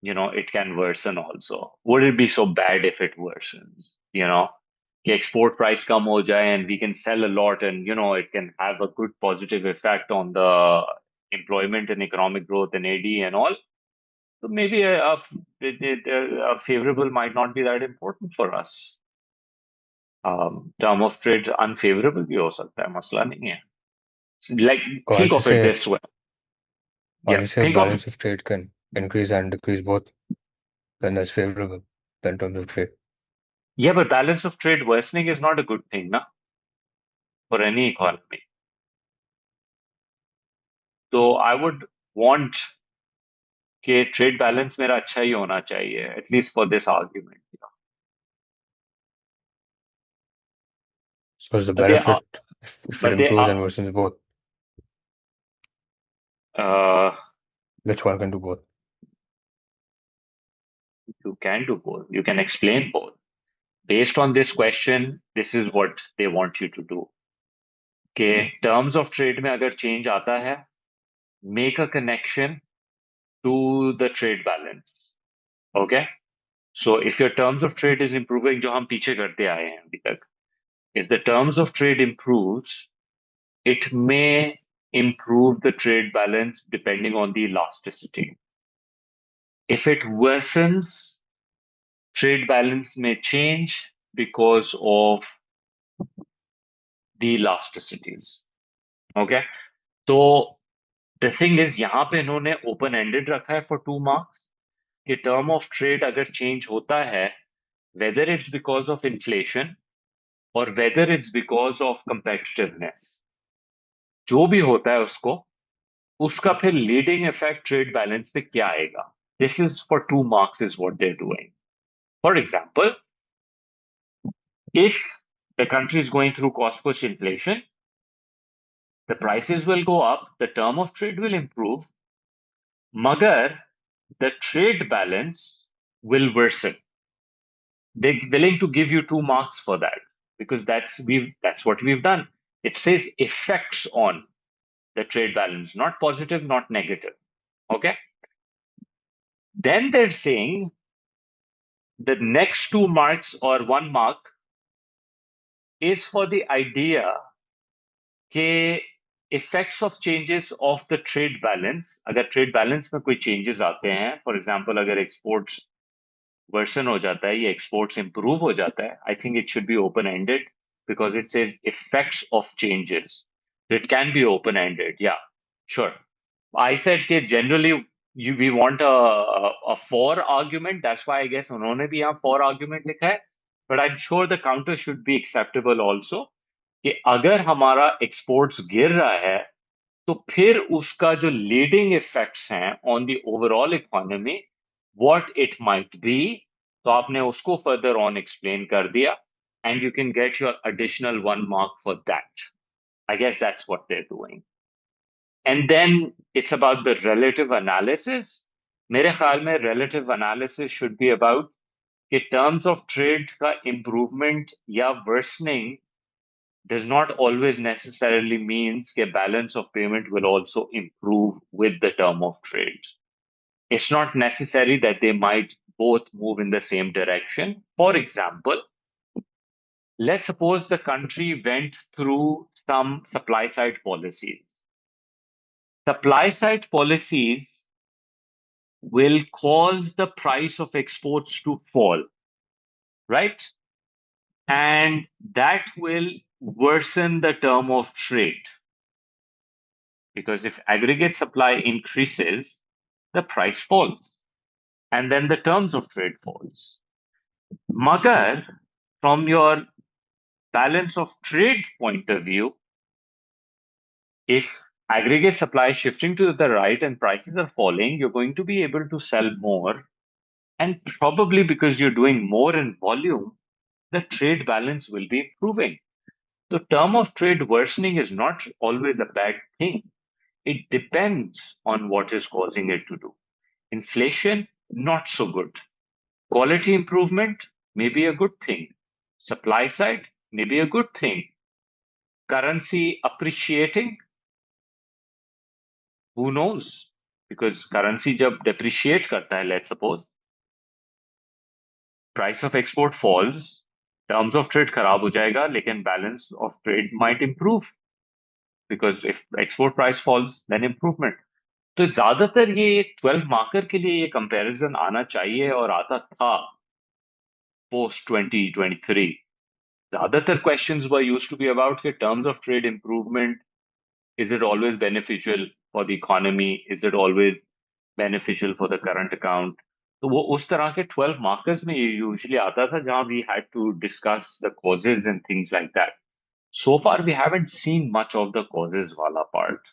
it can worsen also. Would it be so bad if it worsens? कि export price कम हो जाए and we can sell a lot and it can have a good positive effect on the employment and economic growth and AD and all. So maybe a favorable might not be that important for us. Term of trade unfavorable भी हो सकता है, मसला नहीं है. Like, think Can't you of it say, this way. can't Yeah, you say think of balance of trade can increase and decrease both? Then that's favorable in terms of trade. yeah, but balance of trade worsening is not a good thing, na, for any economy. So I would want कि trade balance मेरा अच्छा ही होना चाहिए, at least for this argument. So is the But they are, benefit if it but they improves are, and worsens both? uh, Which one can do both? you can do both. You can explain both. Based on this question, this is what they want you to do. कि terms of trade में अगर change आता है, make a connection to the trade balance. Okay? So if your terms of trade is improving, जो हम पीछे करते आए हैं अभी तक, if the terms of trade improves, it may improve the trade balance depending on the elasticity. If it worsens, trade balance may change because of the elasticities. Okay? So the thing is, यहाँ पे इन्होंने open-ended रखा है for 2 marks. कि term of trade अगर change होता है, whether it's because of inflation और whether it's because of competitiveness, जो भी होता है उसका फिर लीडिंग इफेक्ट ट्रेड बैलेंस पे क्या आएगा. This is for 2 marks is what they're doing. For example, if the country is going through cost push inflation, the prices will go up, the term of trade will improve, magar the trade balance will worsen. They're willing to give you 2 marks for that because that's what we've done. It says effects on the trade balance, not positive, not negative. Okay. Then they're saying the next 2 marks or 1 mark is for the idea कि effects of changes of the trade balance, अगर trade balance में कोई changes आते हैं, for example अगर exports version हो जाता है या एक्सपोर्ट्स इंप्रूव हो जाता है, I think it should be open ended because it says effects of changes. It can be open ended, या श्योर. I said कि generally we want a for argument. That's why I guess उन्होंने भी यहाँ for argument लिखा है. But I'm sure the counter should be acceptable also. कि अगर हमारा एक्सपोर्ट्स गिर रहा है तो फिर उसका जो लीडिंग इफेक्ट्स हैं on the overall economy, what it might be, तो आपने उसको फर्दर ऑन एक्सप्लेन कर दिया and you can get your additional 1 mark for that. I guess that's what they are doing. And then it's about the relative analysis. मेरे ख्याल में relative analysis should be about कि terms of trade का improvement या worsening does not always necessarily means कि balance of payment will also improve with the term of trade. It's not necessary that they might both move in the same direction. For example, let's suppose the country went through some supply side policies. Supply side policies will cause the price of exports to fall, right? And that will worsen the term of trade. Because if aggregate supply increases, the price falls. And then the terms of trade falls. Magar, from your balance of trade point of view, if aggregate supply is shifting to the right and prices are falling, you're going to be able to sell more. And probably because you're doing more in volume, the trade balance will be improving. The term of trade worsening is not always a bad thing. It depends on what is causing it to do. Inflation, not so good. Quality improvement may be a good thing. Supply side may be a good thing. Currency appreciating, who knows? Because currency जब depreciate करता है, let's suppose, price of export falls, terms of trade खराब हो जाएगा, लेकिन balance of trade might improve. Because if export price falls, then improvement. तो ज्यादातर ये 12 मार्कर के लिए ये कंपैरिजन आना चाहिए और आता था पोस्ट 2023. ज्यादातर questions were used to be about के terms of trade improvement, is it always beneficial for the economy, is it always beneficial for the current account. तो वो उस तरह के 12 मार्कर्स में ये यूजुअली आता था जहां we had to discuss the causes and things like that. So far, we haven't seen much of the causes wala part.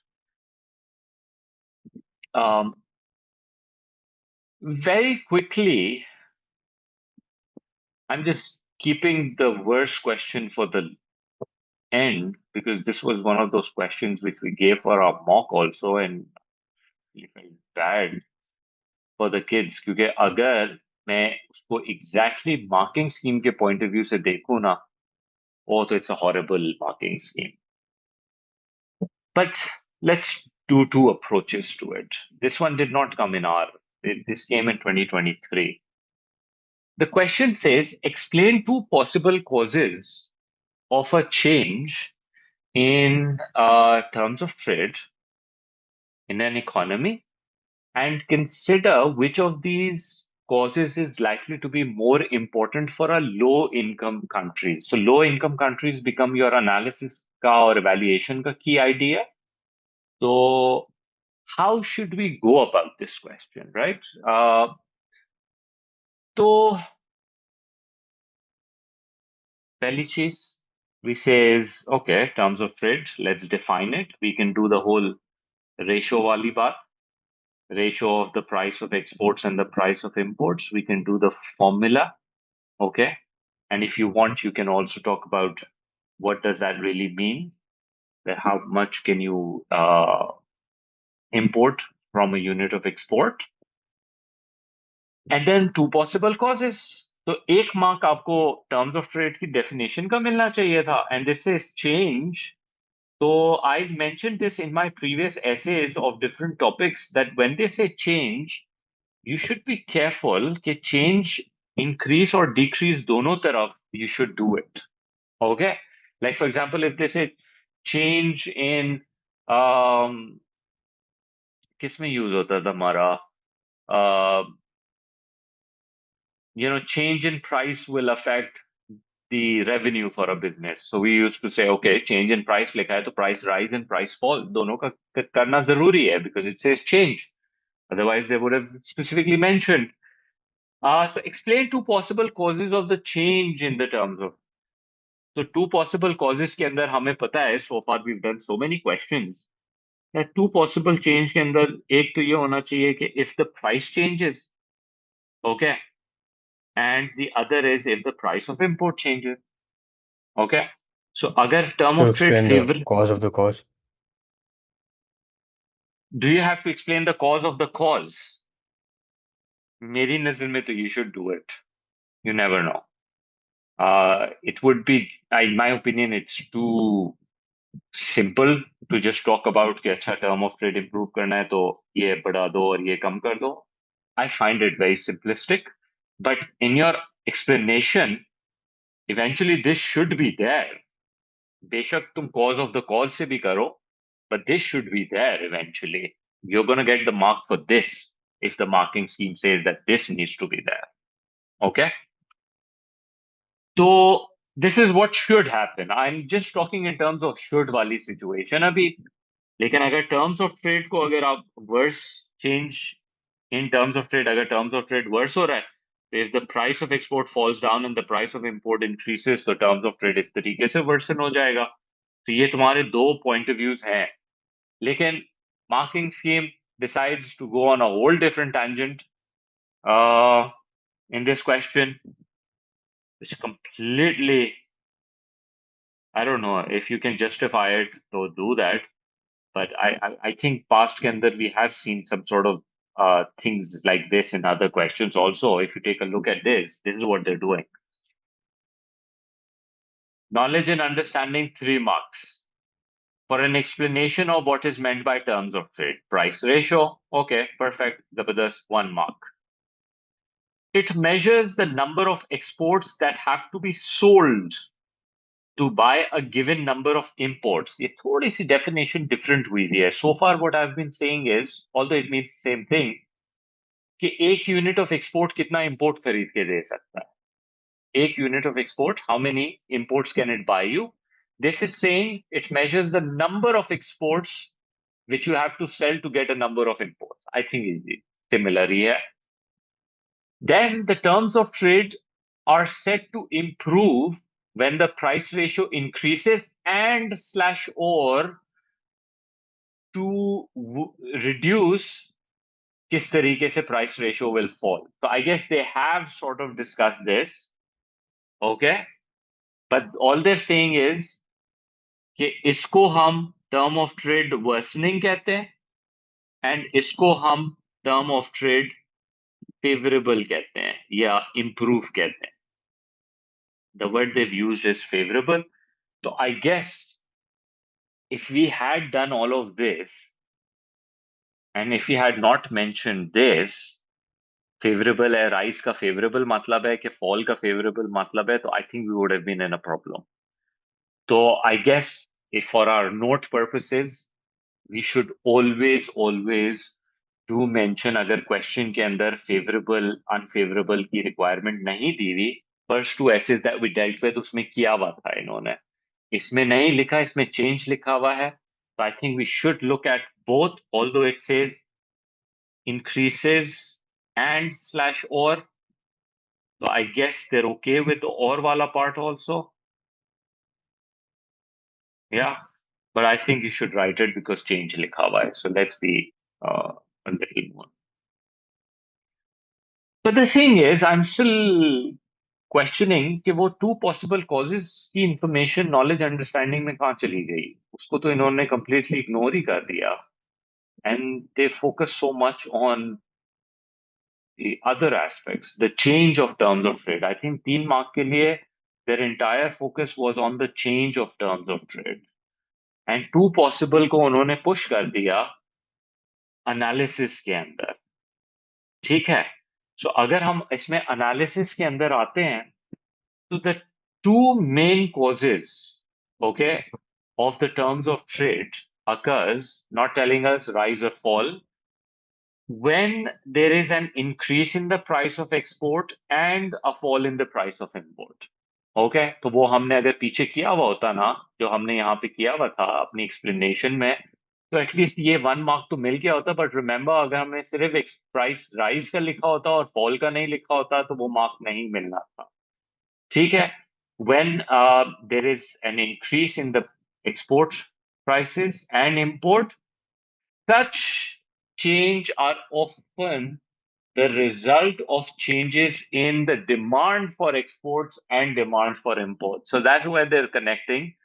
Very quickly, I'm just keeping the worst question for the end because this was one of those questions which we gave for our mock also, and I felt bad for the kids क्योंकि अगर मैं उसको exactly marking scheme के point of view से देखूं ना, oh, तो it's a horrible marking scheme. But let's do 2 approaches to it. This one did not come in this came in 2023. The question says, explain 2 possible causes of a change in terms of trade in an economy and consider which of these causes is likely to be more important for a low income country. So low income countries become your analysis ka or evaluation ka key idea. So how should we go about this question, right? तो पहली चीज we says okay, terms of trade, let's define it. We can do the whole ratio wali baat, ratio of the price of exports and the price of imports. We can do the formula, okay? And if you want, you can also talk about what does that really mean, that how much can you import from a unit of export, and then two possible causes. तो एक mark आपको terms of trade की definition का मिलना चाहिए था, and this is change. So I've mentioned this in my previous essays of different topics that when they say change, you should be careful कि change increase or decrease दोनों तरफ you should do it. Okay? Like for example, if they say change in किस में use होता था हमारा change in price will affect the revenue for a business. So we used to say, okay, change in price लिखा है तो price rise and price fall दोनों का करना जरूरी है because it says change. Otherwise, they would have specifically mentioned. So explain two possible causes of the change in the terms of. So two possible causes के अंदर हमें पता है, so far we've done so many questions. That two possible change के अंदर एक तो ये होना चाहिए कि if the price changes, okay, and the other is if the price of import changes, okay. So अगर term To of trade explain the favor, cause of the cause. do you have to explain the cause of the cause? मेरी नजर में तो you should do it. You never know. It would be, in my opinion, it's too simple to just talk about कि अच्छा term of trade improve करना है तो ये बढ़ा दो और ये कम कर दो. I find it very simplistic, but in your explanation, eventually this should be there. बेशक तुम cause of the cause से भी करो, but this should be there eventually. You're going to get the mark for this if the marking scheme says that this needs to be there. Okay? So this is what should happen. I'm just talking in terms of should वाली situation अभी. लेकिन अगर terms of trade को अगर आप worse change in terms of trade, अगर terms of trade worse हो रहा है, तो if the price of export falls down and the price of import increases, तो टर्म्स ऑफ ट्रेड इस तरीके से वर्सन हो जाएगा. तो ये तुम्हारे दो पॉइंट ऑफ व्यूज हैं. लेकिन marking scheme decides to go on a whole different tangent in this question. It's completely, I don't know if you can justify it, so do that. But I think past के अंदर we have seen some sort of things like this in other questions also. If you take a look at this is what they're doing. Knowledge and understanding, 3 marks. For an explanation of what is meant by terms of trade. Price ratio, okay, perfect. Zabardast, 1 mark. It measures the number of exports that have to be sold to buy a given number of imports. ये थोड़ी सी definition different हुई है. So far what I've been saying is, although it means the same thing, कि एक unit of export कितना import खरीद के दे सकता है. एक unit of export, how many imports can it by you. This is saying it measures the number of exports which you have to sell to get a number of imports. I think it's similar here. Then the terms of trade are set to improve when the price ratio increases and slash or to reduce किस तरीके से price ratio will fall. So I guess they have sort of discussed this, okay? But all they're saying is कि इसको हम term of trade worsening कहते हैं and इसको हम term of trade favorable कहते हैं या improve कहते हैं. The word they've used is favorable. So I guess if we had done all of this and if we had not mentioned this, favorable है, rise का favorable मतलब है कि fall का favorable मतलब है, तो I think we would have been in a problem. So I guess if for our note purposes, we should always do mention अगर question के अंदर favorable, unfavorable की requirement नहीं दी हुई, first two essays that we dealt with उसमें किया हुआ था इन्होंने. इसमें नहीं लिखा, इसमें change लिखा हुआ है. So I think we should look at both, although it says increases and slash or, So I guess they're okay with the or wala part also. Yeah. But I think you should write it because change likha hua hai. So let's be a little more. But the thing is, I'm still questioning कि वो two possible causes की information, knowledge, understanding में कहाँ चली गई? उसको तो इन्होंने completely ignore ही कर दिया. And they focus so much on the other aspects, the change of terms of trade. I think 3 mark के लिए their entire focus was on the change of terms of trade. And two possible को उन्होंने push कर दिया analysis के अंदर. ठीक है? So अगर हम इसमें analysis के अंदर आते हैं, so the two main causes, okay, of the terms of trade occurs, not telling us rise or fall, when there is an increase in the price of export and a fall in the price of import. Okay तो वो हमने अगर पीछे किया हुआ होता ना, जो हमने यहाँ पे किया हुआ था अपनी एक्सप्लेनेशन में, तो एटलीस्ट ये 1 मार्क तो मिल गया होता. बट रिमेंबर, अगर हमने सिर्फ प्राइस राइज का लिखा होता और फॉल का नहीं लिखा होता तो वो मार्क नहीं मिलना था. ठीक है. When there is an increase in the export prices and import, such change are often the result of changes in the demand for exports and demand for imports. So that's where they're connecting.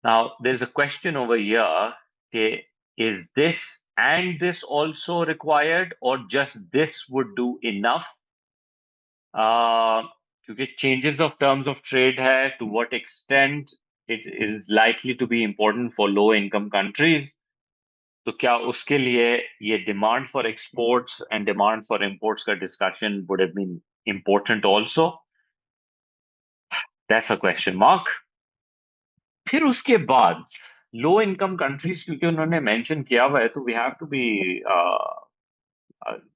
Now, there's a question over here. Okay, is this and this also required, or just this would do enough? क्योंकि changes of terms of trade है, to what extent it is likely to be important for low income countries. तो क्या उसके लिए ये demand for exports and demand for imports का discussion would have been important also? That's a question mark. फिर उसके बाद low income countries, क्योंकि उन्होंने mention किया हुआ है, तो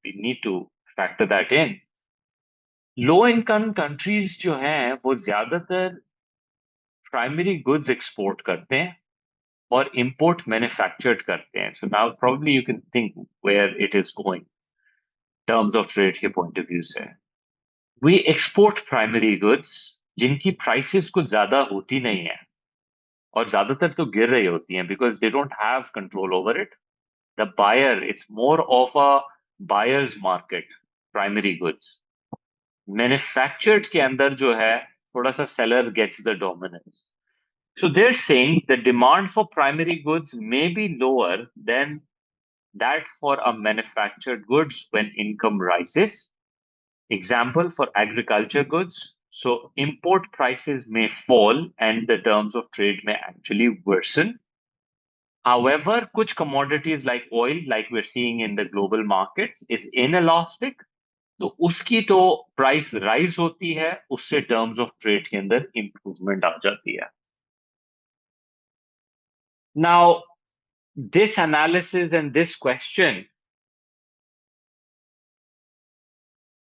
we need to factor that in. Low income countries जो हैं वो ज्यादातर प्राइमरी गुड्स एक्सपोर्ट करते हैं और इंपोर्ट मैन्युफैक्चर्ड करते हैं. So now probably you can think where it is going terms of trade के पॉइंट ऑफ व्यू से. वी एक्सपोर्ट प्राइमरी गुड्स जिनकी प्राइसेस कुछ ज्यादा होती नहीं है और ज्यादातर तो गिर रही होती हैं because they don't have control over it. The buyer, it's more of a buyer's market. Primary goods manufactured के अंदर जो है थोड़ा सा seller gets the dominance. So they're saying the demand for primary goods may be lower than that for a manufactured goods when income rises. Example for agriculture goods. So import prices may fall and the terms of trade may actually worsen. However, kuch commodities like oil, like we're seeing in the global markets, is inelastic. तो उसकी तो price rise होती है, उससे terms of trade के अंदर improvement आ जाती है. Now, this analysis and this question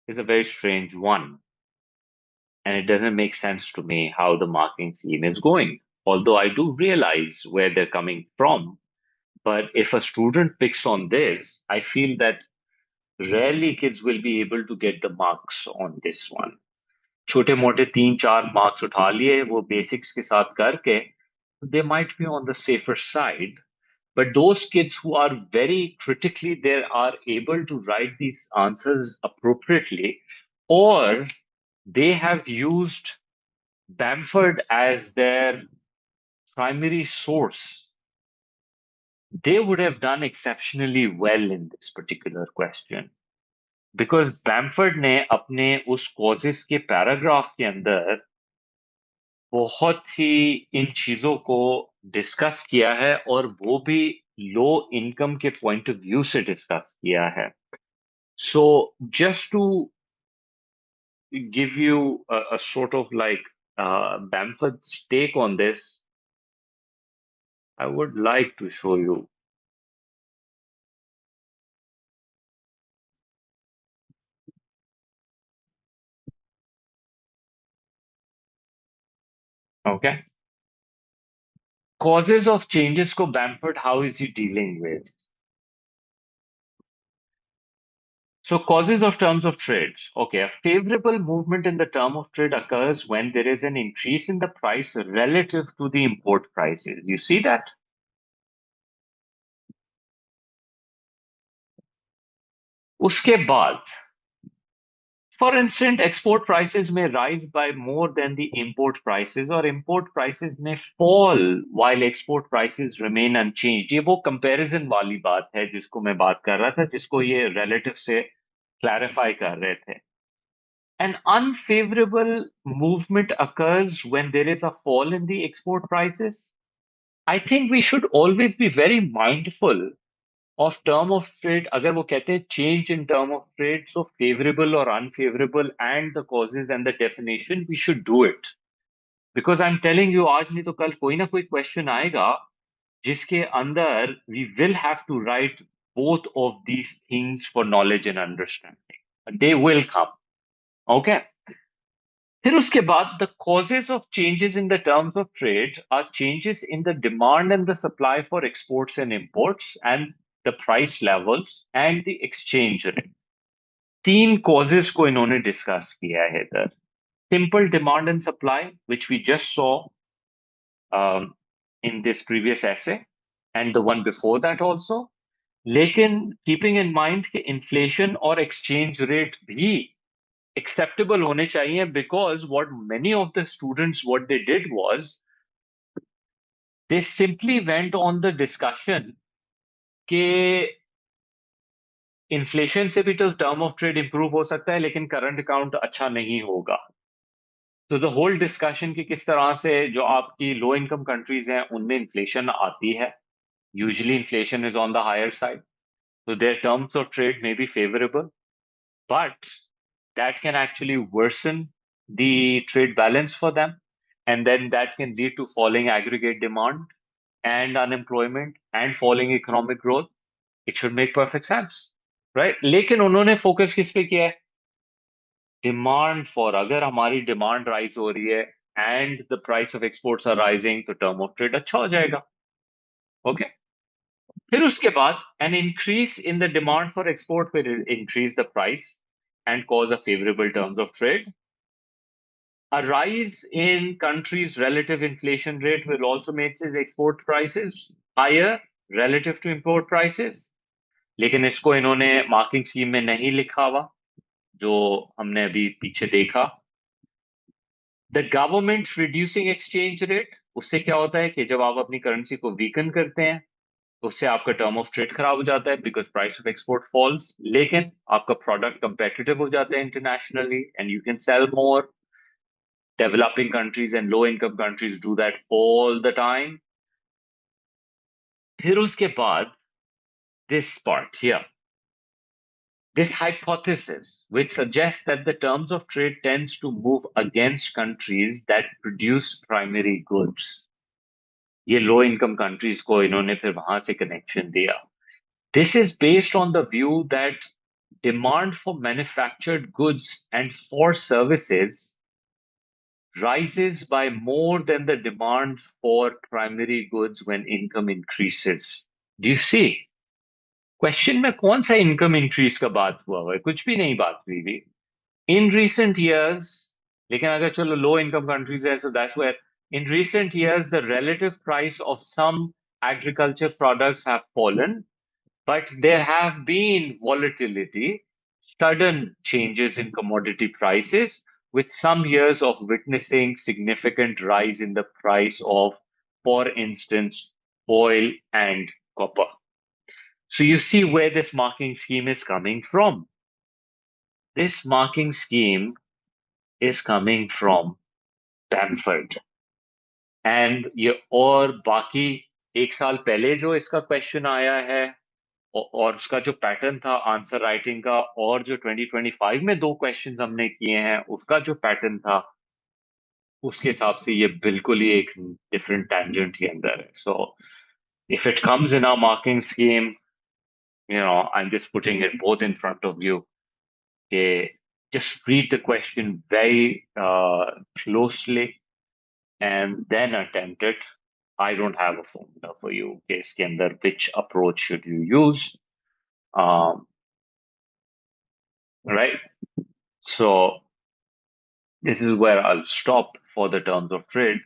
is a very strange one. And it doesn't make sense to me how the marking scheme is going. Although I do realize where they're coming from. But if a student picks on this, I feel that rarely kids will be able to get the marks on this one. छोटे मोटे 3-4 marks उठा लिए वो basics के साथ करके, they might be on the safer side. But those kids who are very critically there are able to write these answers appropriately, or they have used Bamford as their primary source, they would have done exceptionally well in this particular question. Because Bamford ने अपने उस causes के paragraph के अंदर बहुत ही इन चीजों को discuss किया है और वो भी लो इनकम के पॉइंट ऑफ व्यू से डिस्कस किया है. So just to give you a sort of like Bamford's take on this, I would like to show you. Okay. Causes of changes को Bamford, how is he dealing with? So causes of terms of trade. Okay, a favorable movement in the term of trade occurs when there is an increase in the price relative to the import prices. You see that? उसके बाद, for instance, export prices may rise by more than the import prices, or import prices may fall while export prices remain unchanged. ये वो comparison वाली बात है जिसको मैं बात कर रहा था, जिसको ये relative से clarify कर रहे थे. An unfavorable movement occurs when there is a fall in the export prices. I think we should always be very mindful of term of trade. अगर वो कहते हैं change in term of trade, so favorable or unfavorable and the causes and the definition, we should do it. Because I'm telling you, आज नहीं तो कल कोई ना कोई question आएगा जिसके अंदर we will have to write both of these things for knowledge and understanding. They will come. Okay. फिर उसके बाद the causes of changes in the terms of trade are changes in the demand and the supply for exports and imports and the price levels and the exchange rate. तीन causes को इन्होंने discuss किया है इधर. Simple demand and supply, which we just saw in this previous essay and the one before that also. लेकिन keeping in mind कि inflation और exchange rate भी acceptable hone chahiye, because what many of the students what they did was they simply went on the discussion ke inflation se bhi to term of trade improve ho sakta hai lekin current account acha nahi hoga. So the whole discussion ki kis tarah se jo aapki low income countries hain unme inflation aati hai, usually inflation is on the higher side, so their terms of trade may be favorable, but that can actually worsen the trade balance for them. And then that can lead to falling aggregate demand and unemployment and falling economic growth. It should make perfect sense, right? लेकिन उन्होंने focus किस पे किया है? Demand for, अगर हमारी demand rise हो रही है and the price of exports are rising, तो term of trade अच्छा हो जाएगा. Okay? फिर उसके बाद an increase in the demand for export will increase the price and cause a favorable terms of trade. A rise in countries' relative inflation rate will also make its export prices higher relative to import prices. लेकिन इसको इन्होंने marking scheme में नहीं लिखा हुआ, जो हमने अभी पीछे देखा. The government reducing exchange rate, उससे क्या होता है कि जब आप अपनी करेंसी को वीकन करते हैं तो उससे आपका टर्म ऑफ ट्रेड खराब हो जाता है because price of export falls, लेकिन आपका प्रोडक्ट कंपेटिटिव हो जाता है internationally and you can sell more. Developing countries and low income countries do that all the time. फिर उसके बाद this part here, this hypothesis which suggests that the terms of trade tends to move against countries that produce primary goods. ये low income countries को इन्होंने फिर वहां से connection दिया. This is based on the view that demand for manufactured goods and for services rises by more than the demand for primary goods when income increases. Do you see? Question में कौन सा income increase का बात हुआ है? कुछ भी नहीं बात हुई भी. In recent years, लेकिन अगर चलो low income countries है, so that's where in recent years the relative price of some agriculture products have fallen, but there have been volatility, sudden changes in commodity prices, with some years of witnessing significant rise in the price of, for instance, oil and copper. So you see where this marking scheme is coming from. This marking scheme is coming from Bamford. And ये और बाकी एक साल पहले जो इसका question आया है और उसका जो पैटर्न था आंसर राइटिंग का, और जो 2025 में दो क्वेश्चंस हमने किए हैं उसका जो पैटर्न था, उसके हिसाब से ये बिल्कुल ही एक डिफरेंट टेंजेंट के अंदर है. So if it comes in our marking scheme, I'm just putting it both in front of you. Okay, just read the question very closely and then attempt it. I don't have a formula for you. Okay, इसके अंदर which approach should you use? right? So this is where I'll stop for the terms of trade.